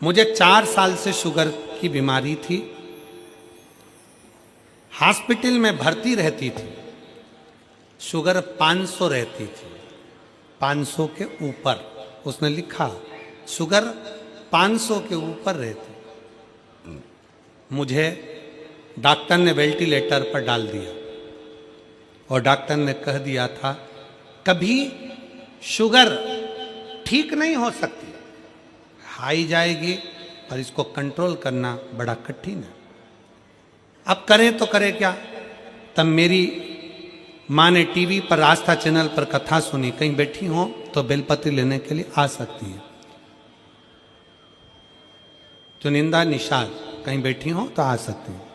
मुझे 4 साल से शुगर की बीमारी थी, हॉस्पिटल में भर्ती रहती थी, शुगर 500 रहती थी, 500 के ऊपर, उसने लिखा शुगर 500 के ऊपर रहती। मुझे डॉक्टर ने वेंटिलेटर पर डाल दिया और डॉक्टर ने कह दिया था कभी शुगर ठीक नहीं हो सकती, हाई जाएगी, और इसको कंट्रोल करना बड़ा कठिन है। अब करें तो करें क्या? तब मेरी माँ ने टीवी पर आस्था चैनल पर कथा सुनी, कहीं बैठी हो तो बेलपत्र लेने के लिए आ सकती है। चुनिंदा निषाद, कहीं बैठी हो तो आ सकती हैं।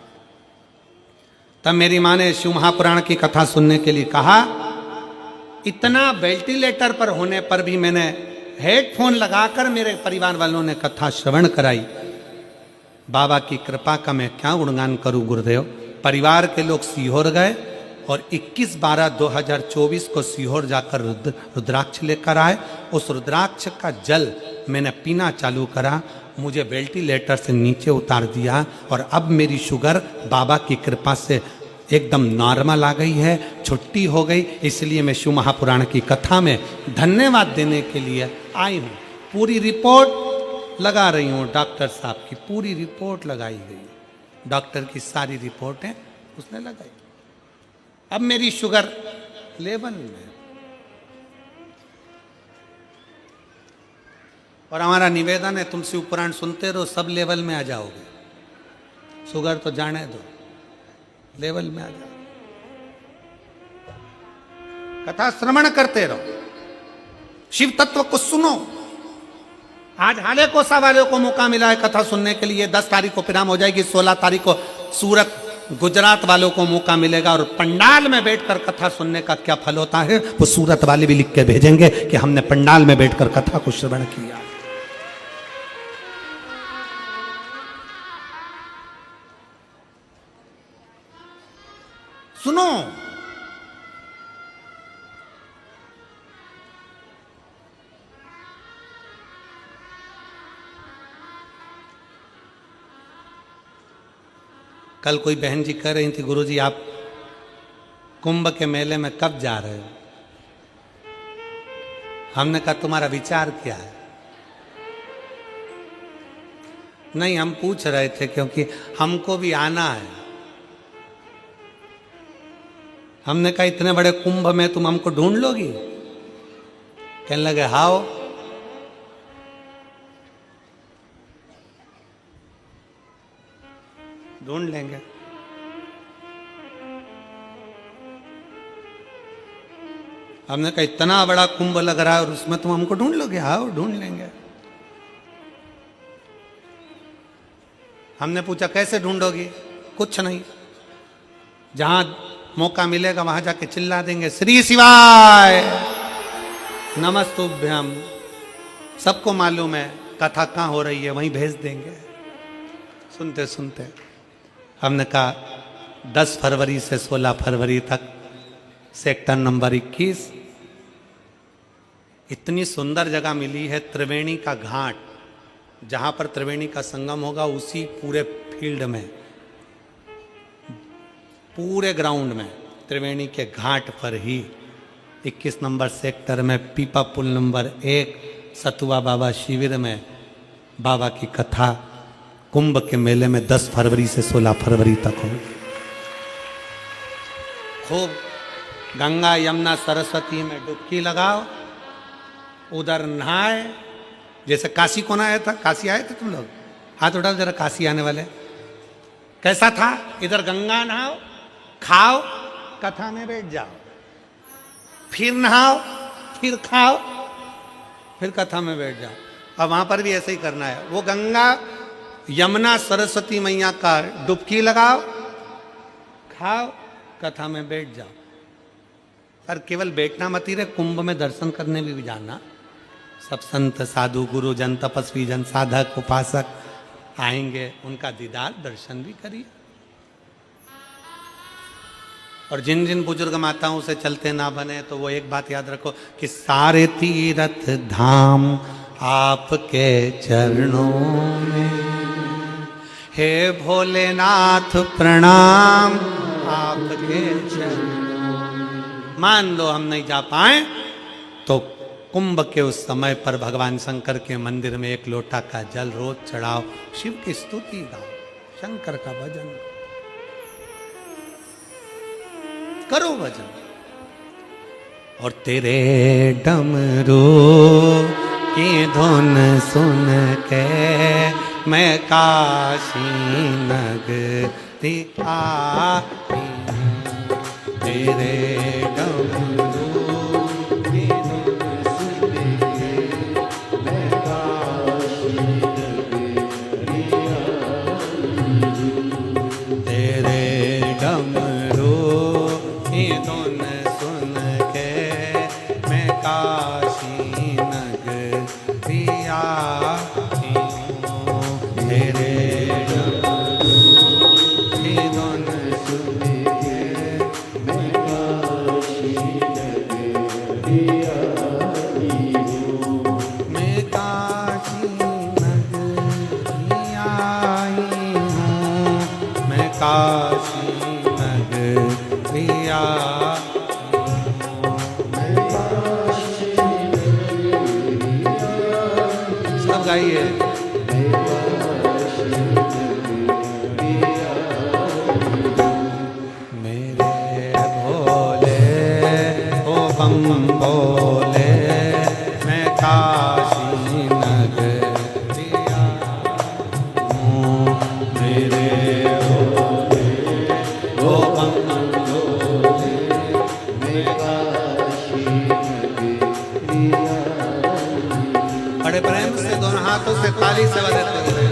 तब मेरी माँ ने शिव महापुराण की कथा सुनने के लिए कहा। इतना वेंटिलेटर पर होने पर भी मैंने हेडफोन लगाकर मेरे परिवार वालों ने कथा श्रवण कराई। बाबा की कृपा का मैं क्या गुणगान करूं गुरुदेव। परिवार के लोग सीहोर गए और 21/12/2024 को सीहोर जाकर रुद्राक्ष लेकर आए। उस रुद्राक्ष का जल मैंने पीना चालू करा, मुझे वेंटिलेटर से नीचे उतार दिया और अब मेरी शुगर बाबा की कृपा से एकदम नॉर्मल आ गई है, छुट्टी हो गई। इसलिए मैं शिव महापुराण की कथा में धन्यवाद देने के लिए आई हूँ। पूरी रिपोर्ट लगा रही हूँ, डॉक्टर साहब की पूरी रिपोर्ट लगाई गई, डॉक्टर की सारी रिपोर्टें उसने लगाई। अब मेरी शुगर लेवल में, और हमारा निवेदन है तुम शिव पुराण सुनते रहो, सब लेवल में आ जाओगे। शुगर तो जाने दो, लेवल में आ जाओ। कथा श्रवण करते रहो, शिव तत्व को सुनो। आज हाले कोसा वाले को मौका मिला है कथा सुनने के लिए। 10 तारीख को पिराम हो जाएगी, 16 तारीख को सूरत गुजरात वालों को मौका मिलेगा। और पंडाल में बैठकर कथा सुनने का क्या फल होता है वो सूरत वाले भी लिख के भेजेंगे कि हमने पंडाल में बैठकर कथा को श्रवण किया। सुनो। कल कोई बहन जी कह रही थी, गुरुजी आप कुंभ के मेले में कब जा रहे हो? हमने कहा तुम्हारा विचार क्या है? नहीं, हम पूछ रहे थे क्योंकि हमको भी आना है। हमने कहा इतने बड़े कुंभ में तुम हमको ढूंढ लोगी? कहने लगे हाओ। ढूंढ लेंगे। हमने कहा इतना बड़ा कुंभ लग रहा है और उसमें तुम हमको ढूंढ लोगे? आओ ढूंढ लेंगे। हमने पूछा कैसे ढूंढोगी? कुछ नहीं, जहां मौका मिलेगा वहां जाके चिल्ला देंगे श्री शिवाय नमस्तुभ्यम। सबको मालूम है कथा कहां हो रही है, वहीं भेज देंगे। सुनते सुनते हमने कहा 10 फरवरी से 16 फरवरी तक सेक्टर नंबर 21 इतनी सुंदर जगह मिली है, त्रिवेणी का घाट, जहां पर त्रिवेणी का संगम होगा उसी पूरे फील्ड में, पूरे ग्राउंड में, त्रिवेणी के घाट पर ही 21 नंबर सेक्टर में पीपा पुल नंबर 1 सतुआ बाबा शिविर में बाबा की कथा कुंभ के मेले में 10 फरवरी से 16 फरवरी तक हो। खूब गंगा यमुना सरस्वती में डुबकी लगाओ, उधर नहाए। जैसे काशी कौन आया था? काशी आए थे तुम लोग? हाथ उठाओ जरा, काशी आने वाले। कैसा था? इधर गंगा नहाओ, खाओ, कथा में बैठ जाओ, फिर नहाओ, फिर खाओ, फिर कथा में बैठ जाओ। अब वहां पर भी ऐसे ही करना है। वो गंगा यमुना सरस्वती मैया का डुबकी लगाओ, खाओ, कथा में बैठ जाओ। पर केवल बैठना मत ही रहे, कुंभ में दर्शन करने भी जाना। सब संत साधु गुरु जन तपस्वी जन साधक उपासक आएंगे, उनका दीदार दर्शन भी करिए। और जिन जिन बुजुर्ग माताओं से चलते ना बने तो वो एक बात याद रखो कि सारे तीर्थ धाम आपके चरणों में, हे भोलेनाथ प्रणाम आपके चरणों में। मान लो हम नहीं जा पाए तो कुंभ के उस समय पर भगवान शंकर के मंदिर में 1 लोटा का जल रोज चढ़ाओ, शिव की स्तुति गाओ, शंकर का भजन करो, भजन। और तेरे डमरू की धुन सुन के मैं काशी नगरी आई, तेरे डमरू की धुन सुन के मैं काशी नगरी आई, तेरे डमरू की धुन सुन के मैं काशी नगरी आई हूँ, तेरे काशी नगरी आई हूँ। सब गाइए। मेरे भोले ओ बम भोले मैं काशी नगरी आई हूँ, मेरे बड़े प्रेम से दोनों हाथों से ताली से बजाते हुए